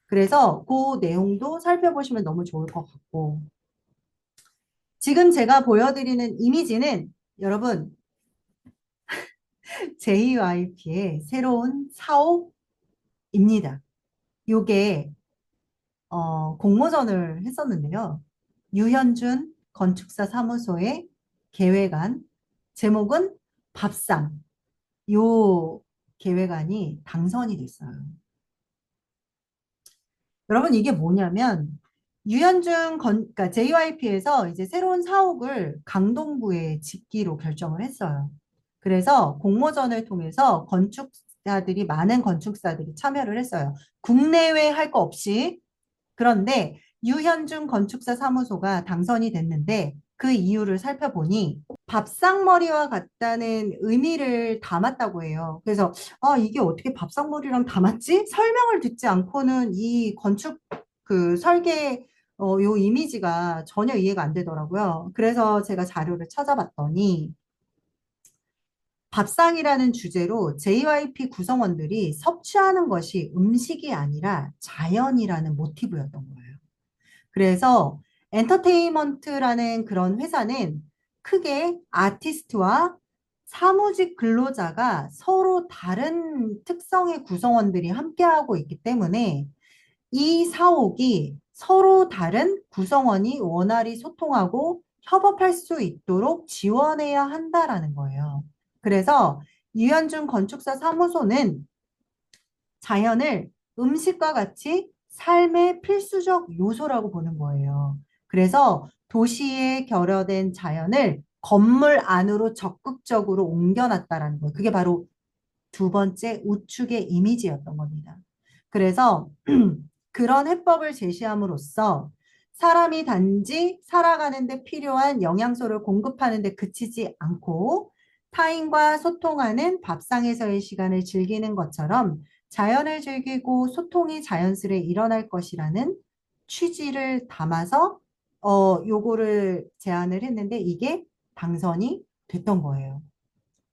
그래서 그 내용도 살펴보시면 너무 좋을 것 같고 지금 제가 보여드리는 이미지는 여러분 JYP의 새로운 사옥입니다. 요게 공모전을 했었는데요. 유현준 건축사 사무소의 계획안 제목은 밥상. 요 계획안이 당선이 됐어요. 여러분 이게 뭐냐면 그러니까 JYP에서 이제 새로운 사옥을 강동구에 짓기로 결정을 했어요. 그래서 공모전을 통해서 많은 건축사들이 참여를 했어요. 국내외 할 거 없이. 그런데 유현중 건축사 사무소가 당선이 됐는데 그 이유를 살펴보니 밥상머리와 같다는 의미를 담았다고 해요. 그래서 이게 어떻게 밥상머리랑 담았지? 설명을 듣지 않고는 이 건축 그 설계 요 이미지가 전혀 이해가 안 되더라고요. 그래서 제가 자료를 찾아봤더니 밥상이라는 주제로 JYP 구성원들이 섭취하는 것이 음식이 아니라 자연이라는 모티브였던 거예요. 그래서 엔터테인먼트라는 그런 회사는 크게 아티스트와 사무직 근로자가 서로 다른 특성의 구성원들이 함께하고 있기 때문에 이 사옥이 서로 다른 구성원이 원활히 소통하고 협업할 수 있도록 지원해야 한다라는 거예요. 그래서 유현준 건축사 사무소는 자연을 음식과 같이 삶의 필수적 요소라고 보는 거예요. 그래서 도시에 결여된 자연을 건물 안으로 적극적으로 옮겨놨다라는 거예요. 그게 바로 두 번째 우측의 이미지였던 겁니다. 그래서 그런 해법을 제시함으로써 사람이 단지 살아가는 데 필요한 영양소를 공급하는 데 그치지 않고 타인과 소통하는 밥상에서의 시간을 즐기는 것처럼 자연을 즐기고 소통이 자연스레 일어날 것이라는 취지를 담아서 요거를 제안을 했는데 이게 당선이 됐던 거예요.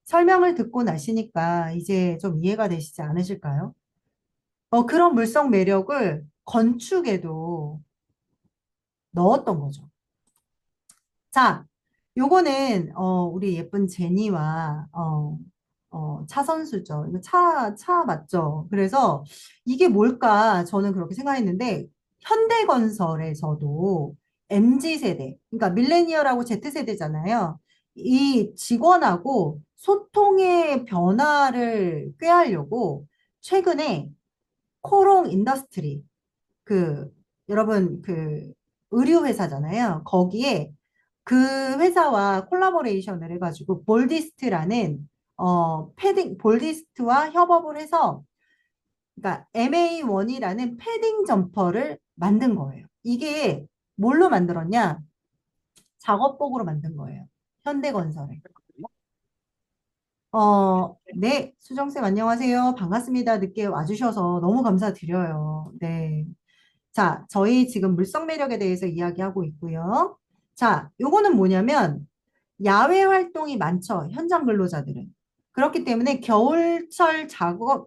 설명을 듣고 나시니까 이제 좀 이해가 되시지 않으실까요? 그런 물성 매력을 건축에도 넣었던 거죠. 자, 요거는 우리 예쁜 제니와 차 선수죠. 이거 차 맞죠? 그래서 이게 뭘까 저는 그렇게 생각했는데 현대건설에서도 MZ세대, 그러니까 밀레니얼하고 Z세대잖아요. 이 직원하고 소통의 변화를 꾀하려고 최근에 코롱 인더스트리 그 여러분 그 의류 회사잖아요. 거기에 그 회사와 콜라보레이션을 해가지고 볼디스트라는 패딩 볼디스트와 협업을 해서 그러니까 MA1이라는 패딩 점퍼를 만든 거예요. 이게 뭘로 만들었냐? 작업복으로 만든 거예요. 현대건설에. 네, 수정쌤 안녕하세요. 반갑습니다. 늦게 와주셔서 너무 감사드려요. 네. 자, 저희 지금 물성 매력에 대해서 이야기하고 있고요. 자, 요거는 뭐냐면 야외 활동이 많죠. 현장 근로자들은. 그렇기 때문에 겨울철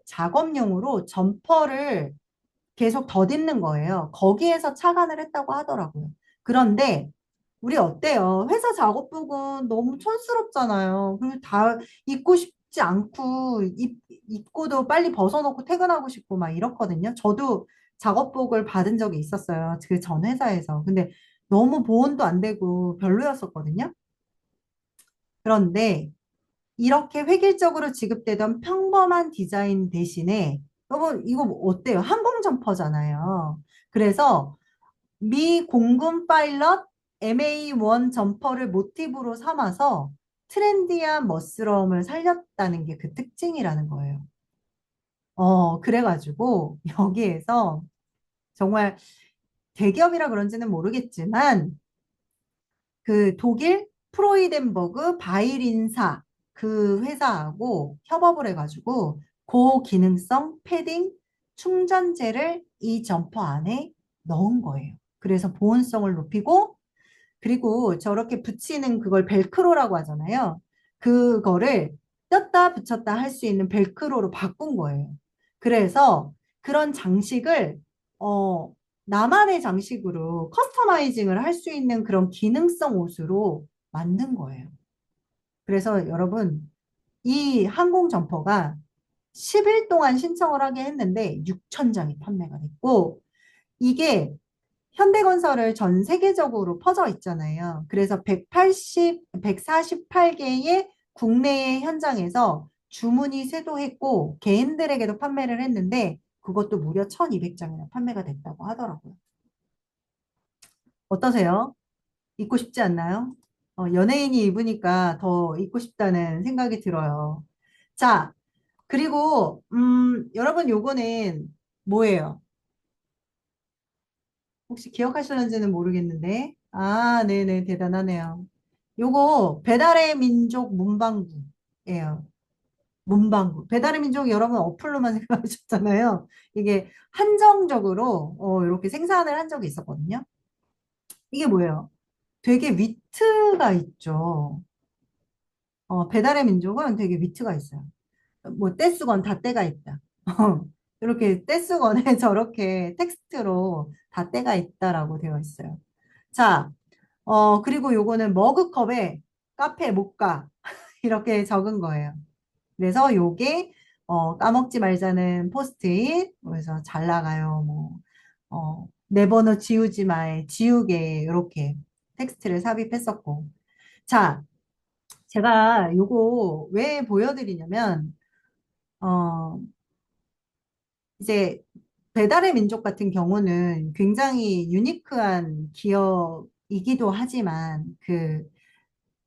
작업용으로 점퍼를 계속 덧입는 거예요. 거기에서 착안을 했다고 하더라고요. 그런데 우리 어때요? 회사 작업복은 너무 촌스럽잖아요. 그리고 다 입고 싶지 않고 입고도 빨리 벗어놓고 퇴근하고 싶고 막 이렇거든요. 저도 작업복을 받은 적이 있었어요. 그 전 회사에서. 근데 너무 보온도 안 되고 별로였었거든요. 그런데 이렇게 획일적으로 지급되던 평범한 디자인 대신에 여러분 이거 어때요? 항공 점퍼잖아요. 그래서 미 공군 파일럿 MA1 점퍼를 모티브로 삼아서 트렌디한 멋스러움을 살렸다는 게 그 특징이라는 거예요. 그래가지고 여기에서 정말 대기업이라 그런지는 모르겠지만 그 독일 프로이덴버그 바이린사 그 회사하고 협업을 해가지고 고기능성 패딩 충전재를 이 점퍼 안에 넣은 거예요. 그래서 보온성을 높이고 그리고 저렇게 붙이는 그걸 벨크로라고 하잖아요. 그거를 떴다 붙였다 할 수 있는 벨크로로 바꾼 거예요. 그래서 그런 장식을 어, 나만의 장식으로 커스터마이징을 할 수 있는 그런 기능성 옷으로 만든 거예요. 그래서 여러분, 이 항공 점퍼가 10일 동안 신청을 하게 했는데 6천 장이 판매가 됐고, 이게 현대건설을 전 세계적으로 퍼져 있잖아요. 그래서 148개의 국내의 현장에서 주문이 쇄도했고, 개인들에게도 판매를 했는데, 그것도 무려 1200장이나 판매가 됐다고 하더라고요. 어떠세요? 입고 싶지 않나요? 연예인이 입으니까 더 입고 싶다는 생각이 들어요. 자, 그리고, 여러분 요거는 뭐예요? 혹시 기억하시는지는 모르겠는데, 아, 네네, 대단하네요. 요거 배달의 민족 문방구예요. 문방구. 배달의 민족 여러분 어플로만 생각하셨잖아요. 이게 한정적으로 이렇게 생산을 한 적이 있었거든요. 이게 뭐예요? 되게 위트가 있죠. 배달의 민족은 되게 위트가 있어요. 뭐 떼수건 다 때가 있다. 이렇게 떼수건에 저렇게 텍스트로 다 때가 있다라고 되어 있어요. 자, 그리고 요거는 머그컵에 카페 못 가. 이렇게 적은 거예요. 그래서 요게 까먹지 말자는 포스트잇, 그래서 잘 나가요. 뭐, 내 번호 지우지 마에 지우개, 이렇게 텍스트를 삽입했었고. 자, 제가 요거 왜 보여드리냐면, 어, 이제 배달의 민족 같은 경우는 굉장히 유니크한 기업이기도 하지만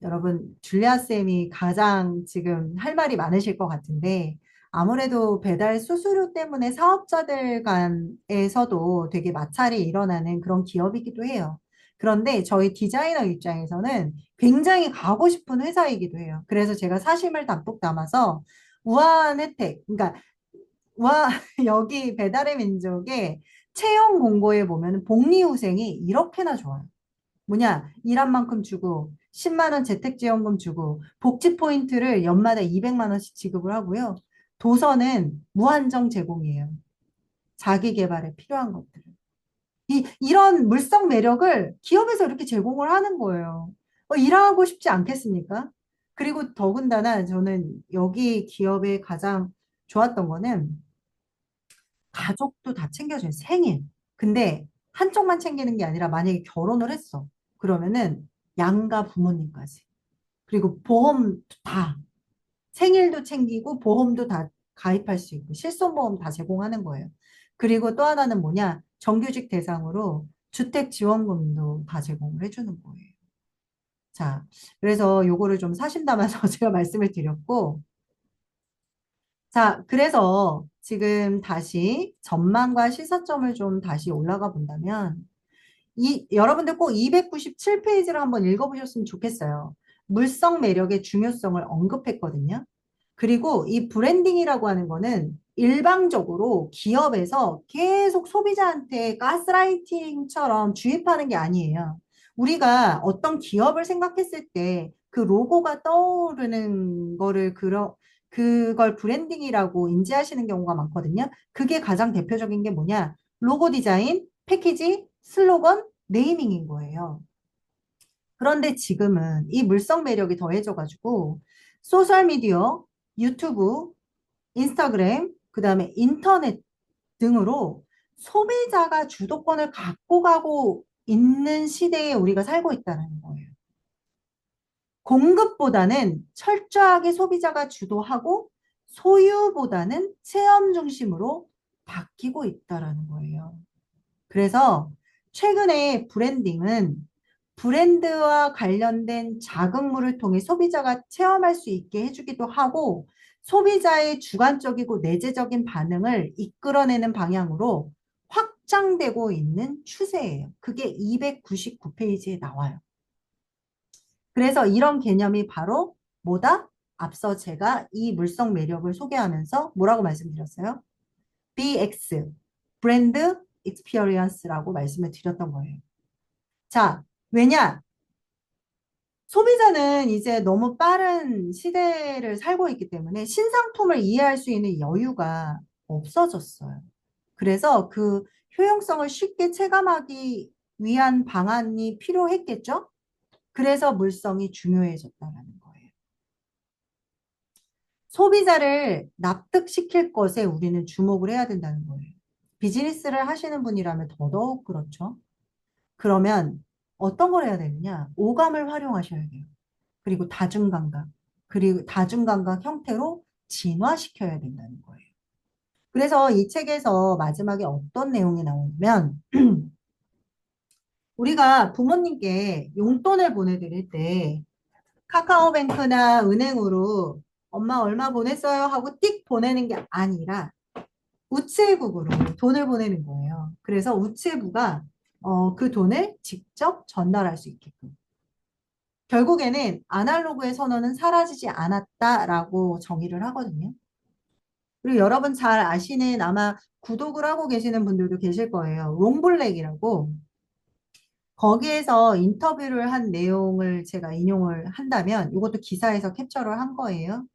여러분 줄리아 쌤이 가장 지금 할 말이 많으실 것 같은데 아무래도 배달 수수료 때문에 사업자들 간에서도 되게 마찰이 일어나는 그런 기업이기도 해요. 그런데 저희 디자이너 입장에서는 굉장히 가고 싶은 회사이기도 해요. 그래서 제가 사심을 담뿍 담아서 우아한 혜택, 그러니까 와, 여기 배달의 민족의 채용 공고에 보면 복리후생이 이렇게나 좋아요. 뭐냐, 일한 만큼 주고, 10만 원 재택지원금 주고, 복지 포인트를 연마다 200만 원씩 지급을 하고요. 도서는 무한정 제공이에요. 자기 개발에 필요한 것들을. 이런 물성 매력을 기업에서 이렇게 제공을 하는 거예요. 일하고 싶지 않겠습니까? 그리고 더군다나 저는 여기 기업에 가장 좋았던 거는 가족도 다 챙겨줘요. 생일. 근데 한쪽만 챙기는 게 아니라 만약에 결혼을 했어. 그러면은 양가 부모님까지. 그리고 보험 다. 생일도 챙기고 보험도 다 가입할 수 있고 실손보험 다 제공하는 거예요. 그리고 또 하나는 뭐냐? 정규직 대상으로 주택 지원금도 다 제공을 해주는 거예요. 자, 그래서 요거를 좀 사심담아서 제가 말씀을 드렸고, 자, 그래서 지금 다시 전망과 시사점을 좀 다시 올라가 본다면, 여러분들 꼭 297페이지를 한번 읽어보셨으면 좋겠어요. 물성 매력의 중요성을 언급했거든요. 그리고 이 브랜딩이라고 하는 거는 일방적으로 기업에서 계속 소비자한테 가스라이팅처럼 주입하는 게 아니에요. 우리가 어떤 기업을 생각했을 때 그 로고가 떠오르는 그걸 브랜딩이라고 인지하시는 경우가 많거든요. 그게 가장 대표적인 게 뭐냐? 로고 디자인, 패키지, 슬로건, 네이밍인 거예요. 그런데 지금은 이 물성 매력이 더해져가지고 소셜미디어, 유튜브, 인스타그램, 그 다음에 인터넷 등으로 소비자가 주도권을 갖고 가고 있는 시대에 우리가 살고 있다는 거예요. 공급보다는 철저하게 소비자가 주도하고 소유보다는 체험 중심으로 바뀌고 있다라는 거예요. 그래서 최근에 브랜딩은 브랜드와 관련된 자극물을 통해 소비자가 체험할 수 있게 해주기도 하고 소비자의 주관적이고 내재적인 반응을 이끌어내는 방향으로 확장되고 있는 추세예요. 그게 299페이지에 나와요. 그래서 이런 개념이 바로 뭐다? 앞서 제가 이 물성 매력을 소개하면서 뭐라고 말씀드렸어요? BX, 브랜드 익스피리언스라고 말씀을 드렸던 거예요. 자, 왜냐? 소비자는 이제 너무 빠른 시대를 살고 있기 때문에 신상품을 이해할 수 있는 여유가 없어졌어요. 그래서 그 효용성을 쉽게 체감하기 위한 방안이 필요했겠죠? 그래서 물성이 중요해졌다는 거예요. 소비자를 납득시킬 것에 우리는 주목을 해야 된다는 거예요. 비즈니스를 하시는 분이라면 더더욱 그렇죠. 그러면 어떤 걸 해야 되느냐? 오감을 활용하셔야 돼요. 그리고 다중감각, 그리고 다중감각 형태로 진화시켜야 된다는 거예요. 그래서 이 책에서 마지막에 어떤 내용이 나오냐면, 우리가 부모님께 용돈을 보내드릴 때 카카오뱅크나 은행으로 엄마 얼마 보냈어요 하고 띡 보내는 게 아니라 우체국으로 돈을 보내는 거예요. 그래서 우체부가 그 돈을 직접 전달할 수 있게끔. 결국에는 아날로그의 선언은 사라지지 않았다라고 정의를 하거든요. 그리고 여러분 잘 아시는 아마 구독을 하고 계시는 분들도 계실 거예요. 롱블랙이라고 거기에서 인터뷰를 한 내용을 제가 인용을 한다면 이것도 기사에서 캡처를 한 거예요.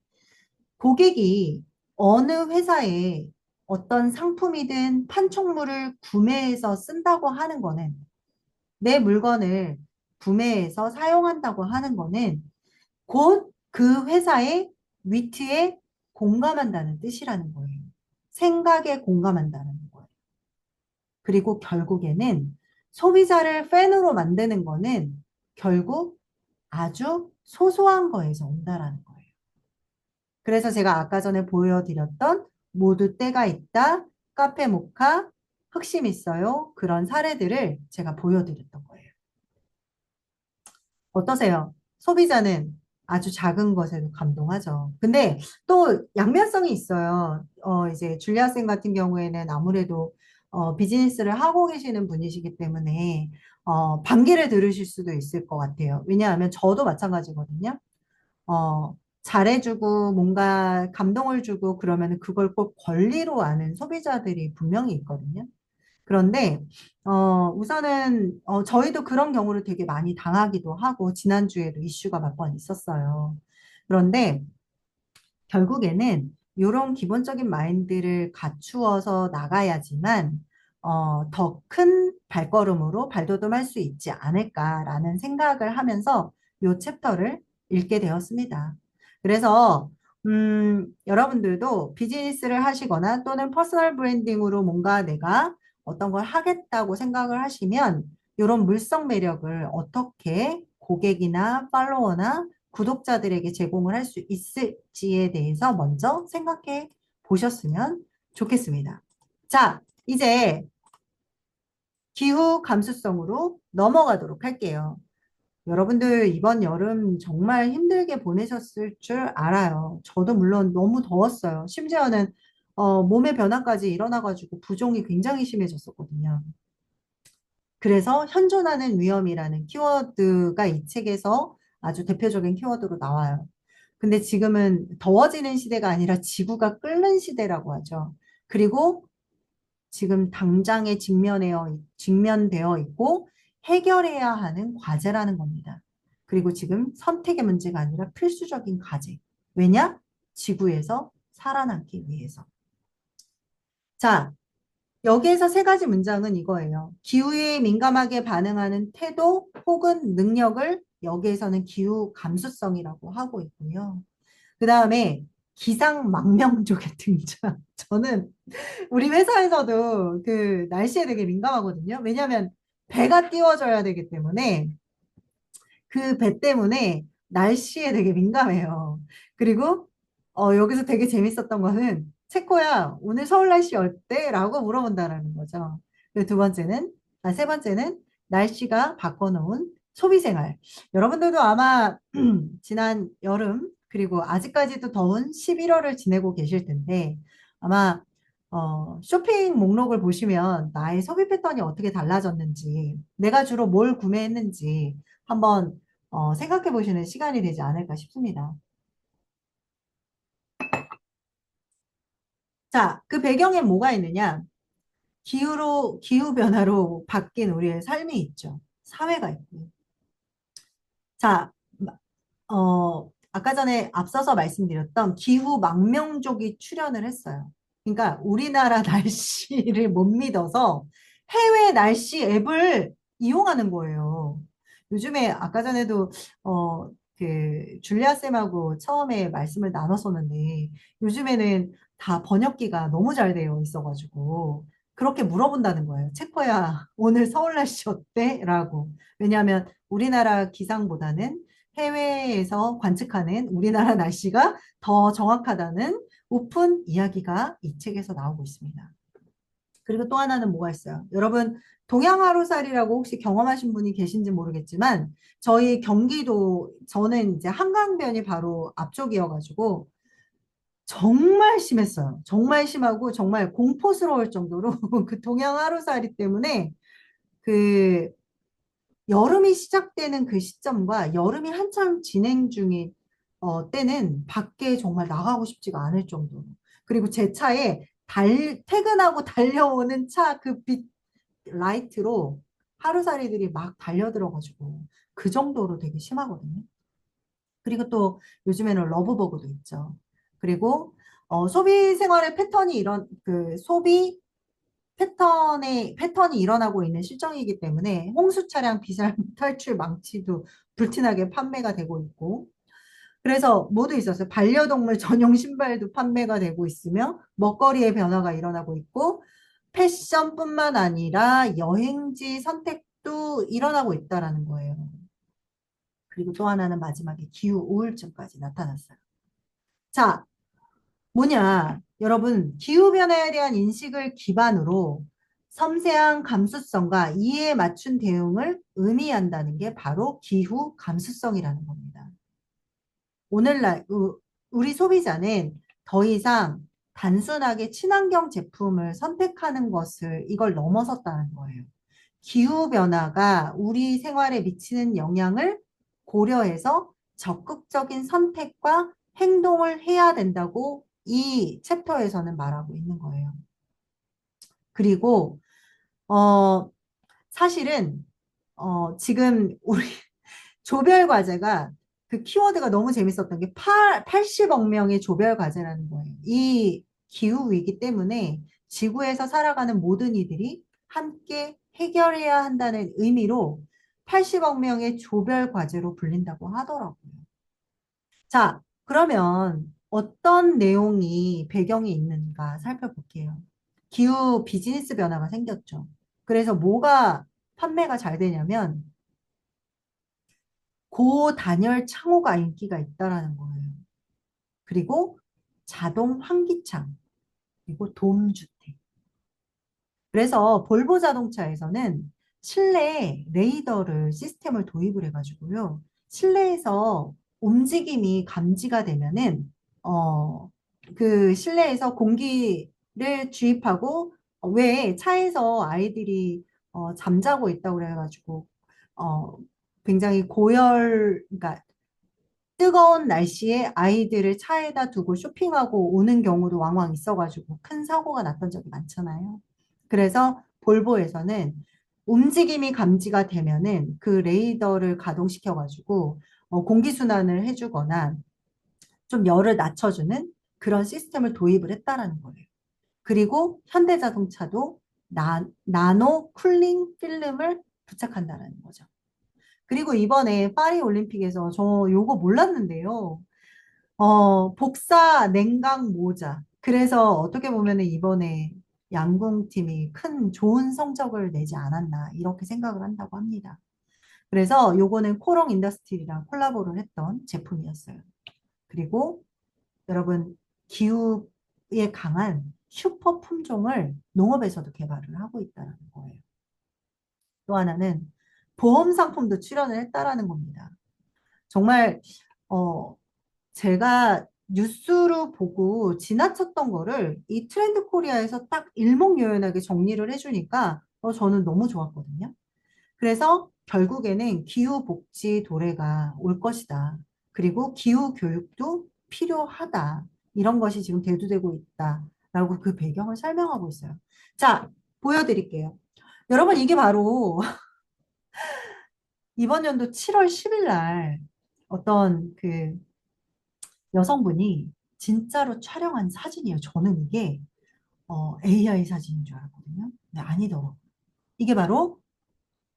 고객이 어느 회사에 어떤 상품이든 판촉물을 구매해서 쓴다고 하는 거는 내 물건을 구매해서 사용한다고 하는 거는 곧 그 회사의 위트에 공감한다는 뜻이라는 거예요. 생각에 공감한다는 거예요. 그리고 결국에는 소비자를 팬으로 만드는 거는 결국 아주 소소한 거에서 온다라는 거예요. 그래서 제가 아까 전에 보여드렸던 모두 때가 있다, 카페 모카, 흑심 있어요. 그런 사례들을 제가 보여드렸던 거예요. 어떠세요? 소비자는 아주 작은 것에도 감동하죠. 근데 또 양면성이 있어요. 이제 줄리아 쌤 같은 경우에는 아무래도 비즈니스를 하고 계시는 분이시기 때문에 반기를 들으실 수도 있을 것 같아요. 왜냐하면 저도 마찬가지거든요. 잘해주고 뭔가 감동을 주고 그러면 그걸 꼭 권리로 아는 소비자들이 분명히 있거든요. 그런데 우선은 저희도 그런 경우를 되게 많이 당하기도 하고 지난주에도 이슈가 몇 번 있었어요. 그런데 결국에는 이런 기본적인 마인드를 갖추어서 나가야지만 더 큰 발걸음으로 발돋움할 수 있지 않을까라는 생각을 하면서 이 챕터를 읽게 되었습니다. 그래서 여러분들도 비즈니스를 하시거나 또는 퍼스널 브랜딩으로 뭔가 내가 어떤 걸 하겠다고 생각을 하시면 이런 물성 매력을 어떻게 고객이나 팔로워나 구독자들에게 제공을 할 수 있을지에 대해서 먼저 생각해 보셨으면 좋겠습니다. 자, 이제 기후 감수성으로 넘어가도록 할게요. 여러분들 이번 여름 정말 힘들게 보내셨을 줄 알아요. 저도 물론 너무 더웠어요. 심지어는 몸의 변화까지 일어나가지고 부종이 굉장히 심해졌었거든요. 그래서 현존하는 위험이라는 키워드가 이 책에서 아주 대표적인 키워드로 나와요. 근데 지금은 더워지는 시대가 아니라 지구가 끓는 시대라고 하죠. 그리고 지금 당장에 직면되어 있고 해결해야 하는 과제라는 겁니다. 그리고 지금 선택의 문제가 아니라 필수적인 과제. 왜냐? 지구에서 살아남기 위해서. 자, 여기에서 세 가지 문장은 이거예요. 기후에 민감하게 반응하는 태도 혹은 능력을 여기에서는 기후 감수성이라고 하고 있고요. 그 다음에 기상망명족의 등장. 저는 우리 회사에서도 그 날씨에 되게 민감하거든요. 왜냐하면 배가 띄워져야 되기 때문에 그 배 때문에 날씨에 되게 민감해요. 그리고 여기서 되게 재밌었던 거는 체코야 오늘 서울 날씨 어때? 라고 물어본다라는 거죠. 그리고 세 번째는 날씨가 바꿔놓은 소비생활. 여러분들도 아마 지난 여름 그리고 아직까지도 더운 11월을 지내고 계실 텐데 아마 쇼핑 목록을 보시면 나의 소비 패턴이 어떻게 달라졌는지 내가 주로 뭘 구매했는지 한번 생각해 보시는 시간이 되지 않을까 싶습니다. 자, 그 배경에 뭐가 있느냐? 기후 변화로 바뀐 우리의 삶이 있죠. 사회가 있고요. 자, 아까 전에 앞서서 말씀드렸던 기후 망명족이 출연을 했어요. 그러니까 우리나라 날씨를 못 믿어서 해외 날씨 앱을 이용하는 거예요. 요즘에 아까 전에도 줄리아 쌤하고 처음에 말씀을 나눴었는데 요즘에는 다 번역기가 너무 잘 되어 있어가지고 그렇게 물어본다는 거예요. 체코야, 오늘 서울 날씨 어때? 라고. 왜냐하면 우리나라 기상보다는 해외에서 관측하는 우리나라 날씨가 더 정확하다는 오픈 이야기가 이 책에서 나오고 있습니다. 그리고 또 하나는 뭐가 있어요? 여러분, 동양하루살이라고 혹시 경험하신 분이 계신지 모르겠지만, 저희 경기도, 저는 이제 한강변이 바로 앞쪽이어가지고, 정말 심했어요. 정말 심하고, 정말 공포스러울 정도로 그 동양하루살이 때문에 그 여름이 시작되는 그 시점과 여름이 한참 진행 중인 때는 밖에 정말 나가고 싶지가 않을 정도로. 그리고 제 차에 퇴근하고 달려오는 차 그 빛 라이트로 하루살이들이 막 달려들어가지고 그 정도로 되게 심하거든요. 그리고 또 요즘에는 러브버그도 있죠. 그리고 소비 생활의 패턴이 이런 그 소비 패턴이 일어나고 있는 실정이기 때문에 홍수 차량 비상 탈출 망치도 불티나게 판매가 되고 있고 그래서 모두 있었어요. 반려동물 전용 신발도 판매가 되고 있으며 먹거리의 변화가 일어나고 있고 패션뿐만 아니라 여행지 선택도 일어나고 있다라는 거예요. 그리고 또 하나는 마지막에 기후 우울증까지 나타났어요. 자, 뭐냐? 여러분, 기후변화에 대한 인식을 기반으로 섬세한 감수성과 이해에 맞춘 대응을 의미한다는 게 바로 기후 감수성이라는 겁니다. 오늘날 우리 소비자는 더 이상 단순하게 친환경 제품을 선택하는 것을 이걸 넘어섰다는 거예요. 기후변화가 우리 생활에 미치는 영향을 고려해서 적극적인 선택과 행동을 해야 된다고 이 챕터에서는 말하고 있는 거예요. 그리고 어, 사실은 지금 우리 조별 과제가 그 키워드가 너무 재밌었던 게 80억 명의 조별 과제라는 거예요. 이 기후 위기 때문에 지구에서 살아가는 모든 이들이 함께 해결해야 한다는 의미로 80억 명의 조별 과제로 불린다고 하더라고요. 자, 그러면 어떤 내용이 배경이 있는가 살펴볼게요. 기후 비즈니스 변화가 생겼죠. 그래서 뭐가 판매가 잘 되냐면 고단열 창호가 인기가 있다라는 거예요. 그리고 자동 환기창, 그리고 돔주택. 그래서 볼보 자동차에서는 실내에 레이더를 시스템을 도입을 해가지고요. 실내에서 움직임이 감지가 되면은 그 실내에서 공기를 주입하고 왜 차에서 아이들이 잠자고 있다고 그래가지고 어, 굉장히 그러니까 뜨거운 날씨에 아이들을 차에다 두고 쇼핑하고 오는 경우도 왕왕 있어가지고 큰 사고가 났던 적이 많잖아요. 그래서 볼보에서는 움직임이 감지가 되면은 그 레이더를 가동시켜가지고 공기순환을 해주거나 좀 열을 낮춰주는 그런 시스템을 도입을 했다라는 거예요. 그리고 현대자동차도 나노 쿨링 필름을 부착한다는 거죠. 그리고 이번에 파리 올림픽에서 저 요거 몰랐는데요. 복사 냉각 모자. 그래서 어떻게 보면 이번에 양궁팀이 큰 좋은 성적을 내지 않았나 이렇게 생각을 한다고 합니다. 그래서 요거는 코롱 인더스트리랑 콜라보를 했던 제품이었어요. 그리고 여러분 기후에 강한 슈퍼 품종을 농업에서도 개발을 하고 있다는 거예요. 또 하나는 보험 상품도 출연을 했다라는 겁니다. 정말 어, 제가 뉴스로 보고 지나쳤던 거를 이 트렌드 코리아에서 딱 일목요연하게 정리를 해주니까 저는 너무 좋았거든요. 그래서 결국에는 기후 복지 도래가 올 것이다. 그리고 기후 교육도 필요하다. 이런 것이 지금 대두되고 있다라고 그 배경을 설명하고 있어요. 자, 보여드릴게요. 여러분, 이게 바로 이번 연도 7월 10일 날 어떤 그 여성분이 진짜로 촬영한 사진이에요. 저는 이게 AI 사진인 줄 알았거든요. 근데 아니더라고요. 이게 바로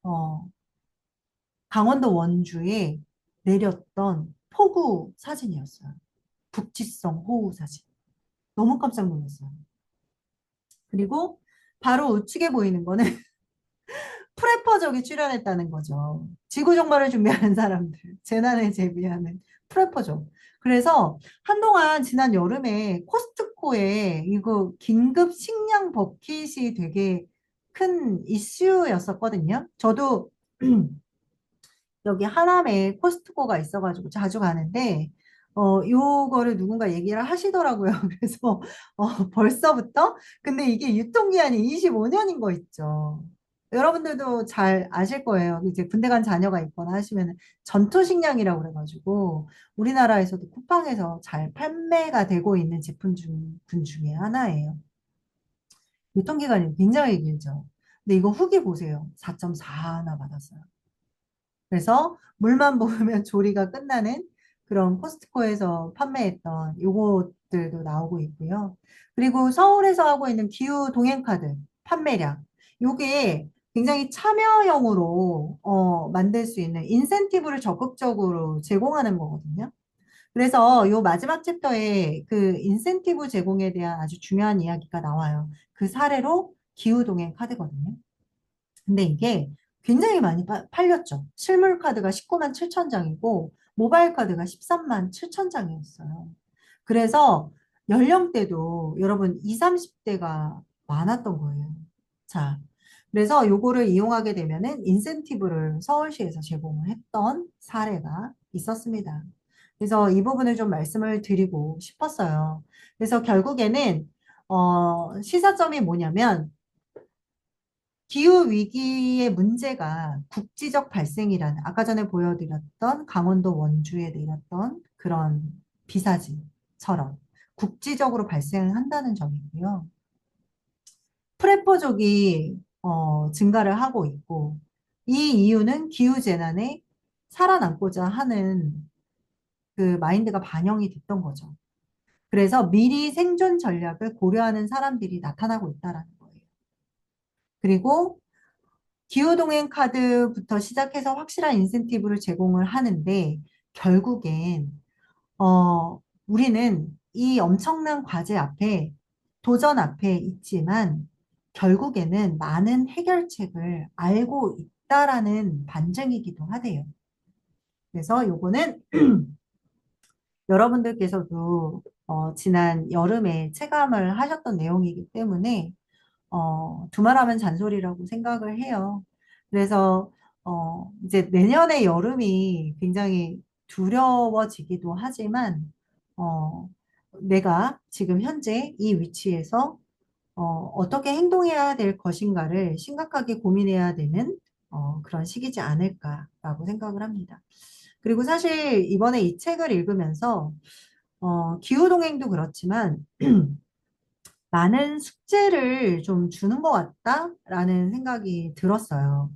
어, 강원도 원주에 내렸던 폭우 사진이었어요. 북지성 호우 사진. 너무 깜짝 놀랐어요. 그리고 바로 우측에 보이는 거는 프레퍼족이 출연했다는 거죠. 지구 종말을 준비하는 사람들, 재난을 대비하는 프레퍼족. 그래서 한동안 지난 여름에 코스트코에 이거 긴급 식량 버킷이 되게 큰 이슈였었거든요. 저도 여기 하남에 코스트코가 있어가지고 자주 가는데, 요거를 누군가 얘기를 하시더라고요. 그래서, 벌써부터? 근데 이게 유통기한이 25년인 거 있죠. 여러분들도 잘 아실 거예요. 이제 군대 간 자녀가 있거나 하시면 전투식량이라고 그래가지고 우리나라에서도 쿠팡에서 잘 판매가 되고 있는 분 중에 하나예요. 유통기간이 굉장히 길죠. 근데 이거 후기 보세요. 4.4나 받았어요. 그래서 물만 부으면 조리가 끝나는 그런 코스트코에서 판매했던 요것들도 나오고 있고요. 그리고 서울에서 하고 있는 기후 동행카드 판매량. 요게 굉장히 참여형으로 만들 수 있는 인센티브를 적극적으로 제공하는 거거든요. 그래서 요 마지막 챕터에 그 인센티브 제공에 대한 아주 중요한 이야기가 나와요. 그 사례로 기후 동행 카드거든요. 근데 이게 굉장히 많이 팔렸죠. 실물 카드가 19만 7천 장이고 모바일 카드가 13만 7천 장이었어요. 그래서 연령대도 여러분 20, 30대가 많았던 거예요. 자, 그래서 요거를 이용하게 되면은 인센티브를 서울시에서 제공을 했던 사례가 있었습니다. 그래서 이 부분을 좀 말씀을 드리고 싶었어요. 그래서 결국에는 시사점이 뭐냐면 기후 위기의 문제가 국지적 발생이라는 아까 전에 보여드렸던 강원도 원주에 내렸던 그런 비사지처럼 국지적으로 발생한다는 점이고요. 프레퍼족이 증가를 하고 있고 이 이유는 기후 재난에 살아남고자 하는 그 마인드가 반영이 됐던 거죠. 그래서 미리 생존 전략을 고려하는 사람들이 나타나고 있다라는 거예요. 그리고 기후동행 카드부터 시작해서 확실한 인센티브를 제공을 하는데 결국엔 우리는 이 엄청난 과제 앞에 도전 앞에 있지만 결국에는 많은 해결책을 알고 있다라는 반증이기도 하대요. 그래서 요거는 여러분들께서도 지난 여름에 체감을 하셨던 내용이기 때문에 두말하면 잔소리라고 생각을 해요. 그래서, 이제 내년의 여름이 굉장히 두려워지기도 하지만, 어, 내가 지금 현재 이 위치에서, 어떻게 행동해야 될 것인가를 심각하게 고민해야 되는, 그런 시기지 않을까라고 생각을 합니다. 그리고 사실 이번에 이 책을 읽으면서, 기후동행도 그렇지만, 많은 숙제를 좀 주는 것 같다라는 생각이 들었어요.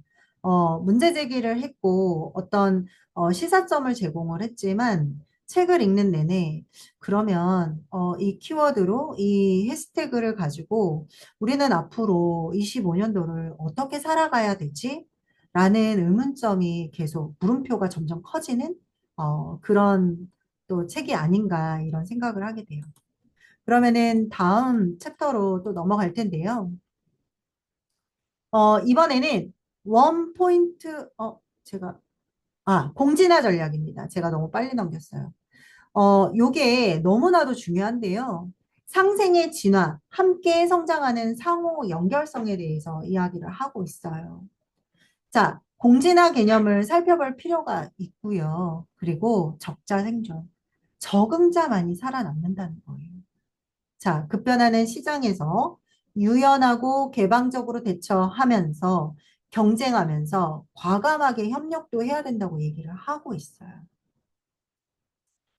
문제 제기를 했고 어떤 시사점을 제공을 했지만 책을 읽는 내내 그러면 이 키워드로 이 해시태그를 가지고 우리는 앞으로 25년도를 어떻게 살아가야 되지? 라는 의문점이 계속 물음표가 점점 커지는 그런 또 책이 아닌가 이런 생각을 하게 돼요. 그러면은 다음 챕터로 또 넘어갈 텐데요. 이번에는 원 포인트, 공진화 전략입니다. 제가 너무 빨리 넘겼어요. 요게 너무나도 중요한데요. 상생의 진화, 함께 성장하는 상호 연결성에 대해서 이야기를 하고 있어요. 자, 공진화 개념을 살펴볼 필요가 있고요. 그리고 적자 생존, 적응자만이 살아남는다는 거예요. 자, 급변하는 시장에서 유연하고 개방적으로 대처하면서 경쟁하면서 과감하게 협력도 해야 된다고 얘기를 하고 있어요.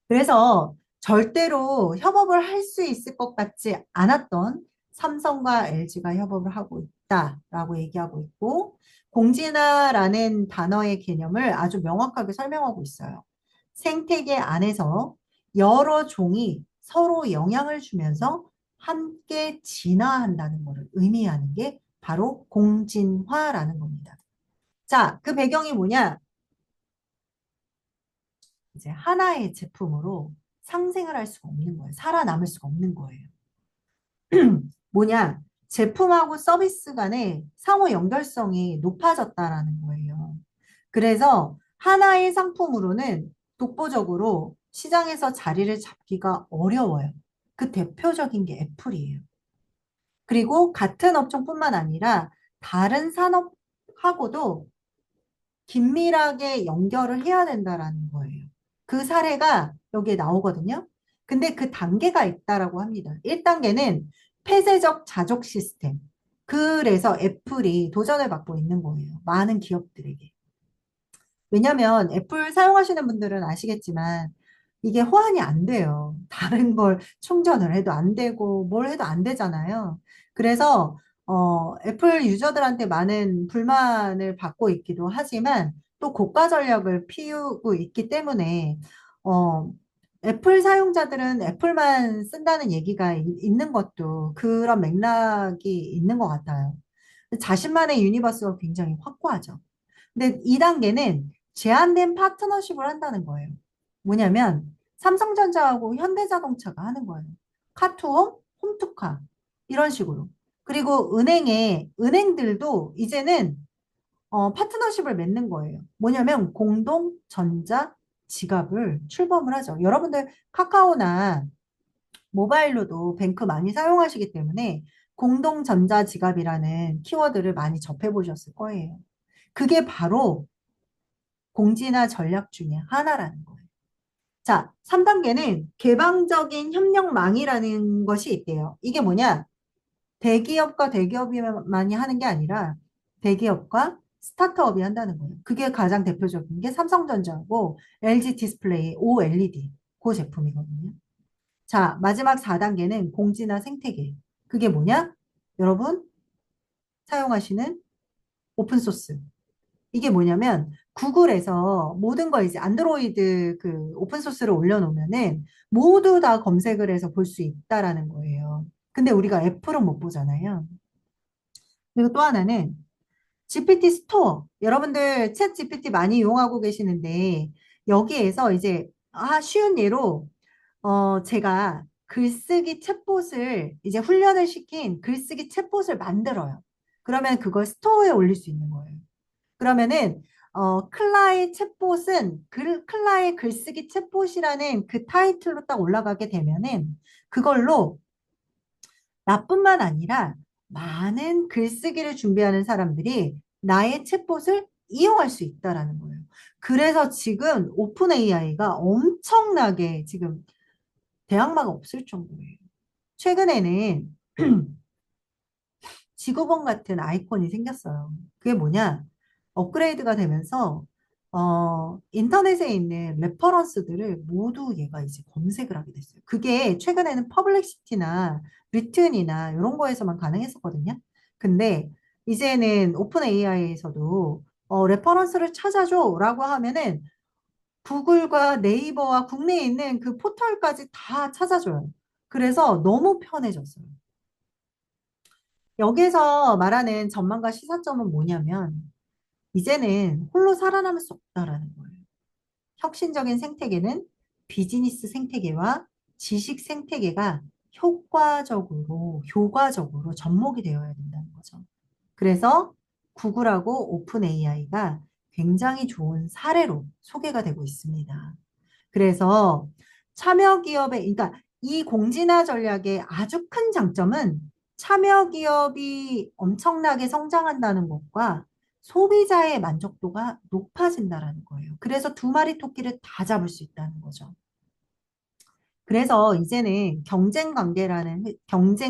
그래서 절대로 협업을 할 수 있을 것 같지 않았던 삼성과 LG가 협업을 하고 있다라고 얘기하고 있고, 공진화라는 단어의 개념을 아주 명확하게 설명하고 있어요. 생태계 안에서 여러 종이 서로 영향을 주면서 함께 진화한다는 것을 의미하는 게 바로 공진화라는 겁니다. 자, 그 배경이 뭐냐? 이제 하나의 제품으로 상생을 할 수가 없는 거예요. 살아남을 수가 없는 거예요. 뭐냐? 제품하고 서비스 간의 상호 연결성이 높아졌다라는 거예요. 그래서 하나의 상품으로는 독보적으로 시장에서 자리를 잡기가 어려워요. 그 대표적인 게 애플이에요. 그리고 같은 업종뿐만 아니라 다른 산업하고도 긴밀하게 연결을 해야 된다라는 거예요. 그 사례가 여기에 나오거든요. 근데 그 단계가 있다라고 합니다. 1단계는 폐쇄적 자족 시스템. 그래서 애플이 도전을 받고 있는 거예요. 많은 기업들에게. 왜냐면 애플 사용하시는 분들은 아시겠지만 이게 호환이 안 돼요. 다른 걸 충전을 해도 안 되고 뭘 해도 안 되잖아요. 그래서 애플 유저들한테 많은 불만을 받고 있기도 하지만 또 고가 전략을 피우고 있기 때문에 어, 애플 사용자들은 애플만 쓴다는 얘기가 있는 것도 그런 맥락이 있는 것 같아요. 자신만의 유니버스가 굉장히 확고하죠. 근데 2단계는 제한된 파트너십을 한다는 거예요. 뭐냐면 삼성전자하고 현대자동차가 하는 거예요. 카투홈, 홈투카 이런 식으로. 그리고 은행들도 이제는 파트너십을 맺는 거예요. 뭐냐면 공동 전자 지갑을 출범을 하죠. 여러분들 카카오나 모바일로도 뱅크 많이 사용하시기 때문에 공동 전자 지갑이라는 키워드를 많이 접해 보셨을 거예요. 그게 바로 공지나 전략 중에 하나라는 거예요. 자, 3단계는 개방적인 협력망이라는 것이 있대요. 이게 뭐냐? 대기업과 대기업이만이 하는 게 아니라 대기업과 스타트업이 한다는 거예요. 그게 가장 대표적인 게 삼성전자하고 LG 디스플레이 OLED 그 제품이거든요. 자, 마지막 4단계는 공지나 생태계. 그게 뭐냐? 여러분 사용하시는 오픈소스. 이게 뭐냐면 구글에서 모든 거 이제 안드로이드 그 오픈 소스를 올려놓으면은 모두 다 검색을 해서 볼 수 있다라는 거예요. 근데 우리가 애플은 못 보잖아요. 그리고 또 하나는 GPT 스토어. 여러분들 챗 GPT 많이 이용하고 계시는데 여기에서 이제 쉬운 예로 제가 글쓰기 챗봇을 이제 훈련을 시킨 글쓰기 챗봇을 만들어요. 그러면 그걸 스토어에 올릴 수 있는 거예요. 그러면은 클라의 챗봇은 클라의 글쓰기 챗봇이라는 그 타이틀로 딱 올라가게 되면은 그걸로 나뿐만 아니라 많은 글쓰기를 준비하는 사람들이 나의 챗봇을 이용할 수 있다라는 거예요. 그래서 지금 오픈 AI가 엄청나게 지금 대항마가 없을 정도예요. 최근에는 지구본 같은 아이콘이 생겼어요. 그게 뭐냐? 업그레이드가 되면서 인터넷에 있는 레퍼런스들을 모두 얘가 이제 검색을 하게 됐어요. 그게 최근에는 퍼블릭시티나 리튼이나 이런 거에서만 가능했었거든요. 근데 이제는 오픈 AI에서도 레퍼런스를 찾아줘라고 하면은 구글과 네이버와 국내에 있는 그 포털까지 다 찾아줘요. 그래서 너무 편해졌어요. 여기서 말하는 전망과 시사점은 뭐냐면 이제는 홀로 살아남을 수 없다라는 거예요. 혁신적인 생태계는 비즈니스 생태계와 지식 생태계가 효과적으로 접목이 되어야 된다는 거죠. 그래서 구글하고 오픈 AI가 굉장히 좋은 사례로 소개가 되고 있습니다. 그래서 참여 기업의, 그러니까 이 공진화 전략의 아주 큰 장점은 참여 기업이 엄청나게 성장한다는 것과 소비자의 만족도가 높아진다는 거예요. 그래서 두 마리 토끼를 다 잡을 수 있다는 거죠. 그래서 이제는 경쟁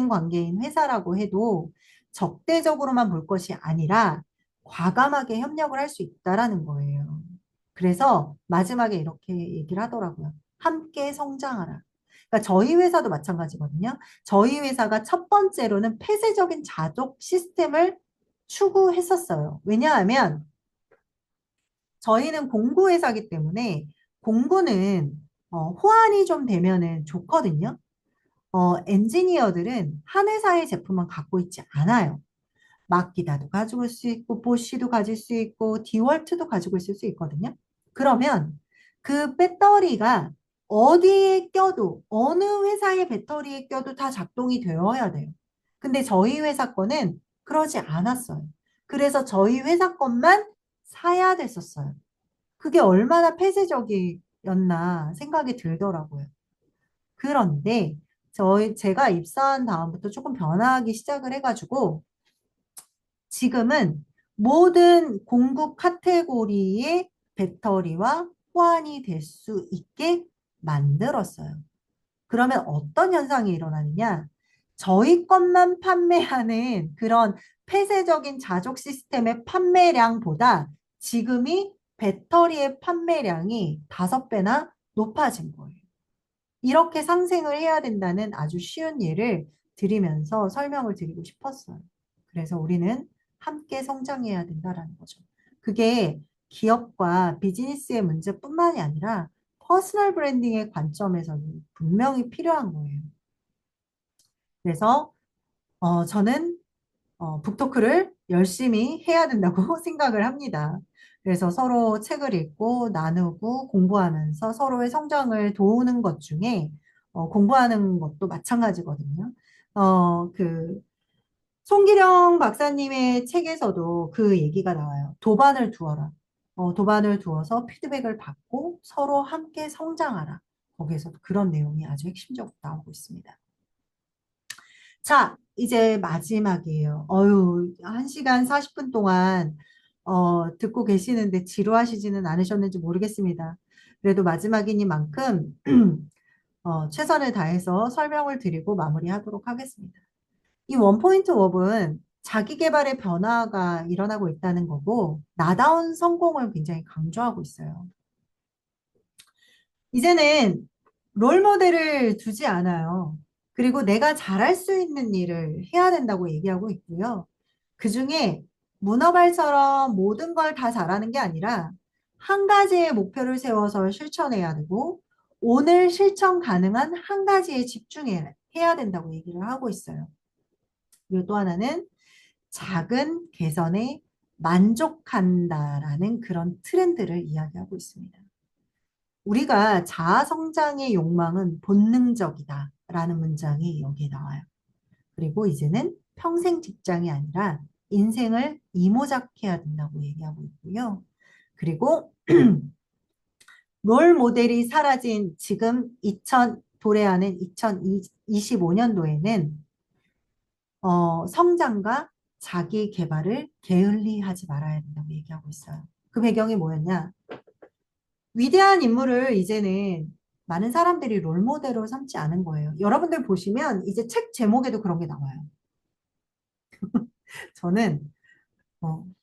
관계인 회사라고 해도 적대적으로만 볼 것이 아니라 과감하게 협력을 할 수 있다라는 거예요. 그래서 마지막에 이렇게 얘기를 하더라고요. 함께 성장하라. 그러니까 저희 회사도 마찬가지거든요. 저희 회사가 첫 번째로는 폐쇄적인 자독 시스템을 추구했었어요. 왜냐하면 저희는 공구 회사이기 때문에 공구는 호환이 좀 되면은 좋거든요. 엔지니어들은 한 회사의 제품만 갖고 있지 않아요. 마키다도 가지고 있을 수 있고, 보쉬도 가질 수 있고, 디월트도 가지고 있을 수 있거든요. 그러면 그 배터리가 어디에 껴도, 어느 회사의 배터리에 껴도 다 작동이 되어야 돼요. 근데 저희 회사 거는 그러지 않았어요. 그래서 저희 회사 것만 사야 됐었어요. 그게 얼마나 폐쇄적이었나 생각이 들더라고요. 그런데 제가 입사한 다음부터 조금 변화하기 시작을 해가지고 지금은 모든 공급 카테고리의 배터리와 호환이 될 수 있게 만들었어요. 그러면 어떤 현상이 일어나느냐? 저희 것만 판매하는 그런 폐쇄적인 자족 시스템의 판매량보다 지금이 배터리의 판매량이 5배나 높아진 거예요. 이렇게 상생을 해야 된다는 아주 쉬운 예를 드리면서 설명을 드리고 싶었어요. 그래서 우리는 함께 성장해야 된다라는 거죠. 그게 기업과 비즈니스의 문제뿐만이 아니라 퍼스널 브랜딩의 관점에서는 분명히 필요한 거예요. 그래서 저는 북토크를 열심히 해야 된다고 생각을 합니다. 그래서 서로 책을 읽고 나누고 공부하면서 서로의 성장을 도우는 것 중에 공부하는 것도 마찬가지거든요. 그 송기령 박사님의 책에서도 그 얘기가 나와요. 도반을 두어라. 도반을 두어서 피드백을 받고 서로 함께 성장하라. 거기에서도 그런 내용이 아주 핵심적으로 나오고 있습니다. 자, 이제 마지막이에요. 1시간 40분 동안 듣고 계시는데 지루하시지는 않으셨는지 모르겠습니다. 그래도 마지막이니만큼 최선을 다해서 설명을 드리고 마무리하도록 하겠습니다. 이 원포인트 업은 자기 개발의 변화가 일어나고 있다는 거고, 나다운 성공을 굉장히 강조하고 있어요. 이제는 롤 모델을 두지 않아요. 그리고 내가 잘할 수 있는 일을 해야 된다고 얘기하고 있고요. 그중에 문어발처럼 모든 걸 다 잘하는 게 아니라 한 가지의 목표를 세워서 실천해야 되고 오늘 실천 가능한 한 가지에 집중해야 된다고 얘기를 하고 있어요. 그리고 또 하나는 작은 개선에 만족한다라는 그런 트렌드를 이야기하고 있습니다. 우리가 자아 성장의 욕망은 본능적이다 라는 문장이 여기에 나와요. 그리고 이제는 평생 직장이 아니라 인생을 이모작해야 된다고 얘기하고 있고요. 그리고 롤 모델이 사라진 지금 도래하는 2025년도에는 성장과 자기 개발을 게을리하지 말아야 된다고 얘기하고 있어요. 그 배경이 뭐였냐? 위대한 인물을 이제는 많은 사람들이 롤모델로 삼지 않은 거예요. 여러분들 보시면 이제 책 제목에도 그런 게 나와요. 저는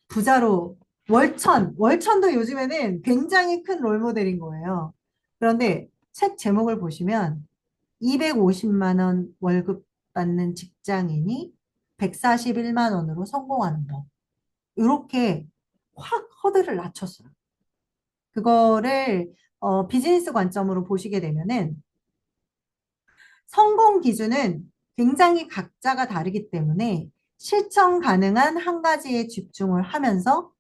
부자로 월천도 요즘에는 굉장히 큰 롤모델인 거예요. 그런데 책 제목을 보시면 250만 원 월급 받는 직장인이 141만 원으로 성공하는 법. 이렇게 확 허들을 낮췄어요. 그거를 비즈니스 관점으로 보시게 되면은 성공 기준은 굉장히 각자가 다르기 때문에 실천 가능한 한 가지에 집중을 하면서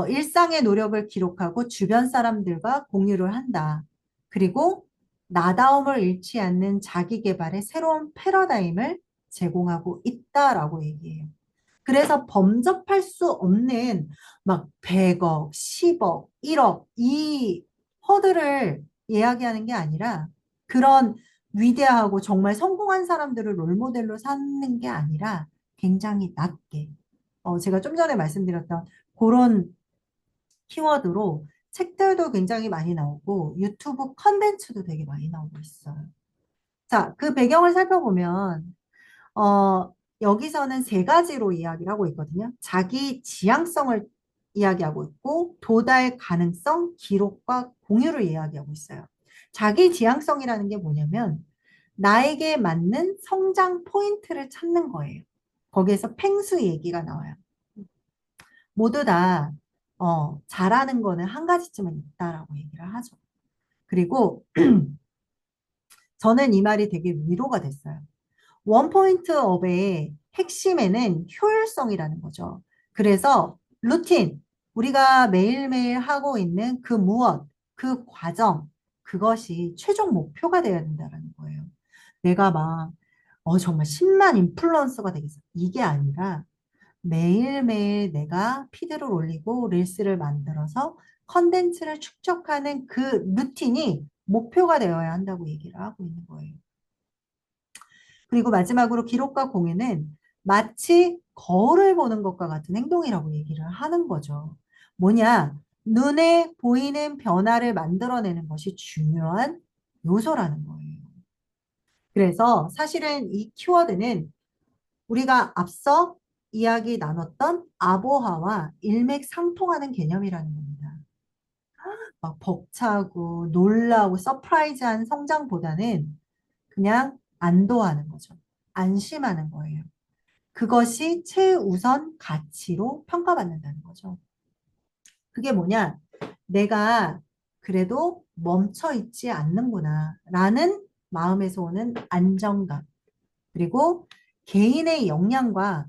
일상의 노력을 기록하고 주변 사람들과 공유를 한다. 그리고 나다움을 잃지 않는 자기 개발의 새로운 패러다임을 제공하고 있다라고 얘기해요. 그래서 범접할 수 없는 막 100억, 10억, 1억 이 허들을 이야기하는 게 아니라 그런 위대하고 정말 성공한 사람들을 롤모델로 삼는 게 아니라 굉장히 낮게 제가 좀 전에 말씀드렸던 그런 키워드로 책들도 굉장히 많이 나오고 유튜브 컨텐츠도 되게 많이 나오고 있어요. 자, 그 배경을 살펴보면 여기서는 세 가지로 이야기를 하고 있거든요. 자기 지향성을 이야기하고 있고, 도달 가능성, 기록과 공유를 이야기하고 있어요. 자기 지향성이라는 게 뭐냐면, 나에게 맞는 성장 포인트를 찾는 거예요. 거기에서 펭수 얘기가 나와요. 모두 다, 잘하는 거는 한 가지쯤은 있다라고 얘기를 하죠. 그리고 저는 이 말이 되게 위로가 됐어요. 원포인트 업의 핵심에는 효율성이라는 거죠. 그래서 루틴, 우리가 매일매일 하고 있는 그 무엇, 그 과정, 그것이 최종 목표가 되어야 된다는 거예요. 내가 막, 정말 10만 인플루언서가 되겠어. 이게 아니라 매일매일 내가 피드를 올리고 릴스를 만들어서 컨텐츠를 축적하는 그 루틴이 목표가 되어야 한다고 얘기를 하고 있는 거예요. 그리고 마지막으로 기록과 공유는 마치 거울을 보는 것과 같은 행동이라고 얘기를 하는 거죠. 뭐냐? 눈에 보이는 변화를 만들어내는 것이 중요한 요소라는 거예요. 그래서 사실은 이 키워드는 우리가 앞서 이야기 나눴던 아보하와 일맥상통하는 개념이라는 겁니다. 막 벅차고 놀라고 서프라이즈한 성장보다는 그냥 안도하는 거죠. 안심하는 거예요. 그것이 최우선 가치로 평가받는다는 거죠. 그게 뭐냐? 내가 그래도 멈춰 있지 않는구나 라는 마음에서 오는 안정감. 그리고 개인의 역량과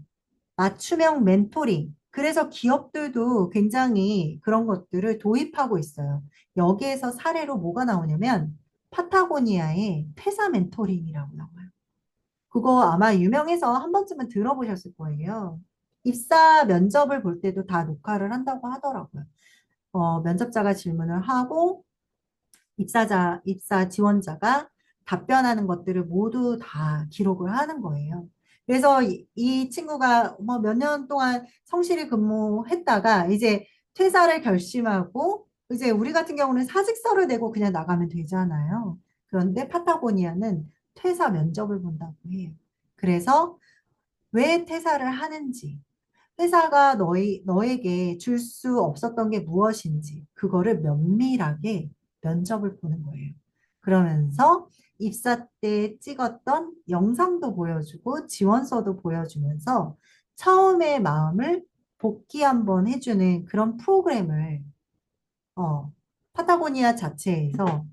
맞춤형 멘토링. 그래서 기업들도 굉장히 그런 것들을 도입하고 있어요. 여기에서 사례로 뭐가 나오냐면 파타고니아의 퇴사 멘토링이라고 나와요. 그거 아마 유명해서 한 번쯤은 들어보셨을 거예요. 입사 면접을 볼 때도 다 녹화를 한다고 하더라고요. 면접자가 질문을 하고 입사 지원자가 답변하는 것들을 모두 다 기록을 하는 거예요. 그래서 이 친구가 뭐 몇 년 동안 성실히 근무했다가 이제 퇴사를 결심하고 이제 우리 같은 경우는 사직서를 내고 그냥 나가면 되잖아요. 그런데 파타고니아는 퇴사 면접을 본다고 해요. 그래서 왜 퇴사를 하는지, 회사가 너에게 줄 수 없었던 게 무엇인지, 그거를 면밀하게 면접을 보는 거예요. 그러면서 입사 때 찍었던 영상도 보여주고 지원서도 보여주면서 처음의 마음을 복귀 한번 해주는 그런 프로그램을, 어, 파타고니아 자체에서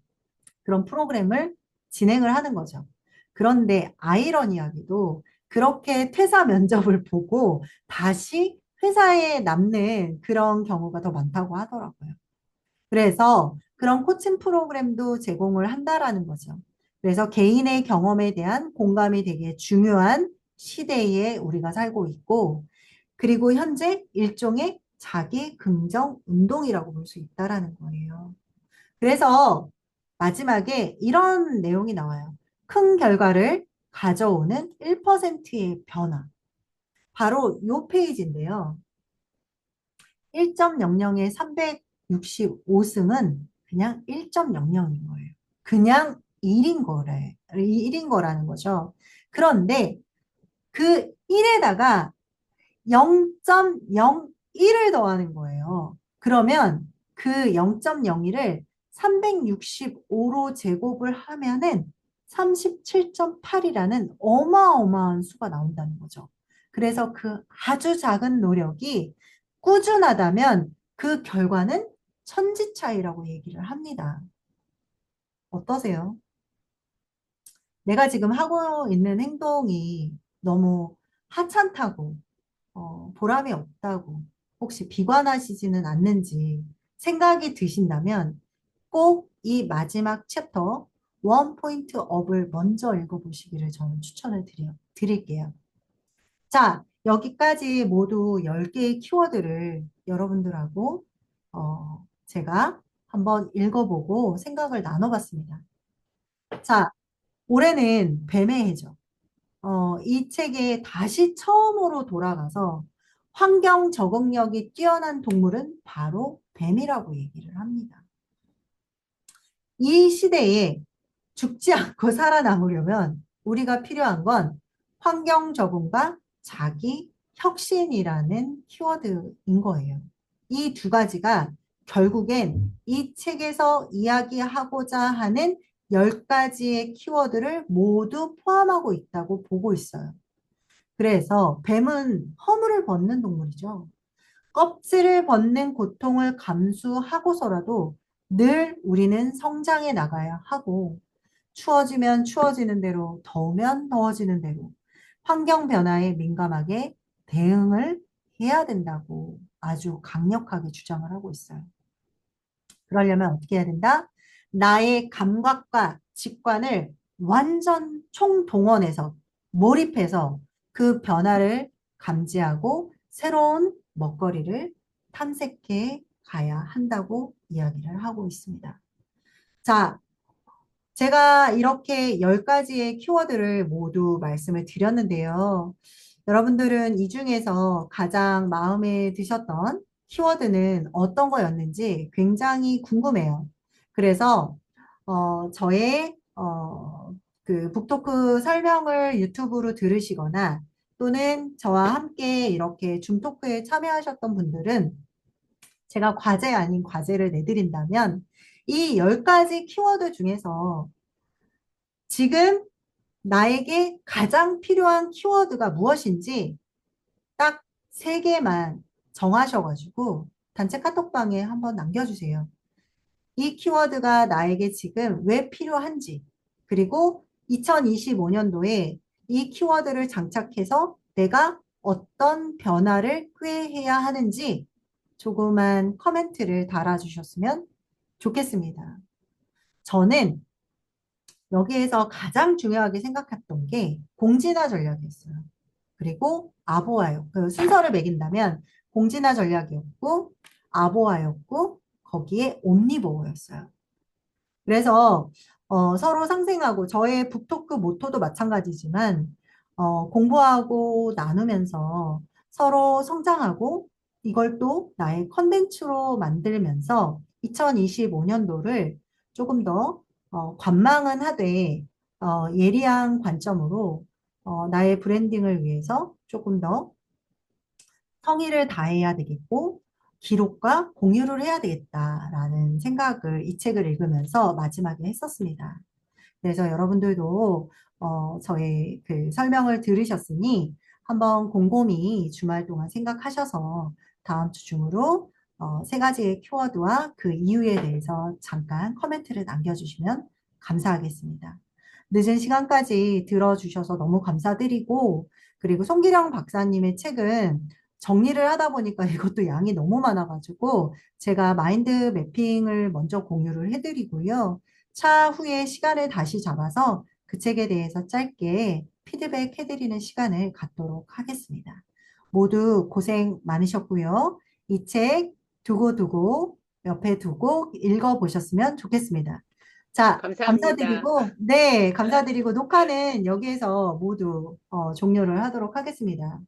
그런 프로그램을 진행을 하는 거죠. 그런데 아이러니하게도 그렇게 퇴사 면접을 보고 다시 회사에 남는 그런 경우가 더 많다고 하더라고요. 그래서 그런 코칭 프로그램도 제공을 한다라는 거죠. 그래서 개인의 경험에 대한 공감이 되게 중요한 시대에 우리가 살고 있고, 그리고 현재 일종의 자기 긍정 운동이라고 볼 수 있다라는 거예요. 그래서 마지막에 이런 내용이 나와요. 큰 결과를 가져오는 1%의 변화. 바로 이 페이지인데요. 1.00에 365승은 그냥 1.00인 거예요. 그냥 1인 거라는 거죠. 그런데 그 1에다가 0.01을 더하는 거예요. 그러면 그 0.01을 365로 제곱을 하면은 37.8이라는 어마어마한 수가 나온다는 거죠. 그래서 그 아주 작은 노력이 꾸준하다면 그 결과는 천지 차이라고 얘기를 합니다. 어떠세요? 내가 지금 하고 있는 행동이 너무 하찮다고 보람이 없다고 혹시 비관하시지는 않는지 생각이 드신다면 꼭 이 마지막 챕터 원 포인트 업을 먼저 읽어보시기를 저는 추천을 드릴게요. 자, 여기까지 모두 10개의 키워드를 여러분들하고 제가 한번 읽어보고 생각을 나눠봤습니다. 자, 올해는 뱀의 해죠. 이 책에 다시 처음으로 돌아가서 환경 적응력이 뛰어난 동물은 바로 뱀이라고 얘기를 합니다. 이 시대에 죽지 않고 살아남으려면 우리가 필요한 건 환경 적응과 자기 혁신이라는 키워드인 거예요. 이 두 가지가 결국엔 이 책에서 이야기하고자 하는 10가지의 키워드를 모두 포함하고 있다고 보고 있어요. 그래서 뱀은 허물을 벗는 동물이죠. 껍질을 벗는 고통을 감수하고서라도 늘 우리는 성장해 나가야 하고, 추워지면 추워지는 대로, 더우면 더워지는 대로, 환경 변화에 민감하게 대응을 해야 된다고 아주 강력하게 주장을 하고 있어요. 그러려면 어떻게 해야 된다? 나의 감각과 직관을 완전 총동원해서 몰입해서 그 변화를 감지하고 새로운 먹거리를 탐색해 가야 한다고 이야기를 하고 있습니다. 자, 제가 이렇게 10가지의 키워드를 모두 말씀을 드렸는데요. 여러분들은 이 중에서 가장 마음에 드셨던 키워드는 어떤 거였는지 굉장히 궁금해요. 그래서 저의 그 북토크 설명을 유튜브로 들으시거나 또는 저와 함께 이렇게 줌 토크에 참여하셨던 분들은 제가 과제 아닌 과제를 내드린다면 이 10가지 키워드 중에서 지금 나에게 가장 필요한 키워드가 무엇인지 딱 3개만 정하셔가지고 단체 카톡방에 한번 남겨주세요. 이 키워드가 나에게 지금 왜 필요한지, 그리고 2025년도에 이 키워드를 장착해서 내가 어떤 변화를 꾀해야 하는지 조그만 커멘트를 달아주셨으면 좋겠습니다. 저는 여기에서 가장 중요하게 생각했던 게 공진화 전략이었어요. 그리고 아보아요. 그 순서를 매긴다면 공진화 전략이었고 아보아였고 거기에 옴니보어였어요. 그래서 서로 상생하고 저의 북토크 모토도 마찬가지지만 공부하고 나누면서 서로 성장하고 이걸 또 나의 컨텐츠로 만들면서 2025년도를 조금 더 관망은 하되 예리한 관점으로 나의 브랜딩을 위해서 조금 더 성의를 다해야 되겠고 기록과 공유를 해야 되겠다라는 생각을 이 책을 읽으면서 마지막에 했었습니다. 그래서 여러분들도 저의 그 설명을 들으셨으니 한번 곰곰이 주말 동안 생각하셔서 다음 주 중으로 3가지의 키워드와 그 이유에 대해서 잠깐 코멘트를 남겨주시면 감사하겠습니다. 늦은 시간까지 들어주셔서 너무 감사드리고 그리고 송기령 박사님의 책은 정리를 하다 보니까 이것도 양이 너무 많아가지고 제가 마인드 매핑을 먼저 공유를 해드리고요. 차후에 시간을 다시 잡아서 그 책에 대해서 짧게 피드백 해드리는 시간을 갖도록 하겠습니다. 모두 고생 많으셨고요. 이 책 두고두고 옆에 두고 읽어보셨으면 좋겠습니다. 자, 감사합니다. 감사드리고, 네, 감사드리고 녹화는 여기에서 모두 종료를 하도록 하겠습니다.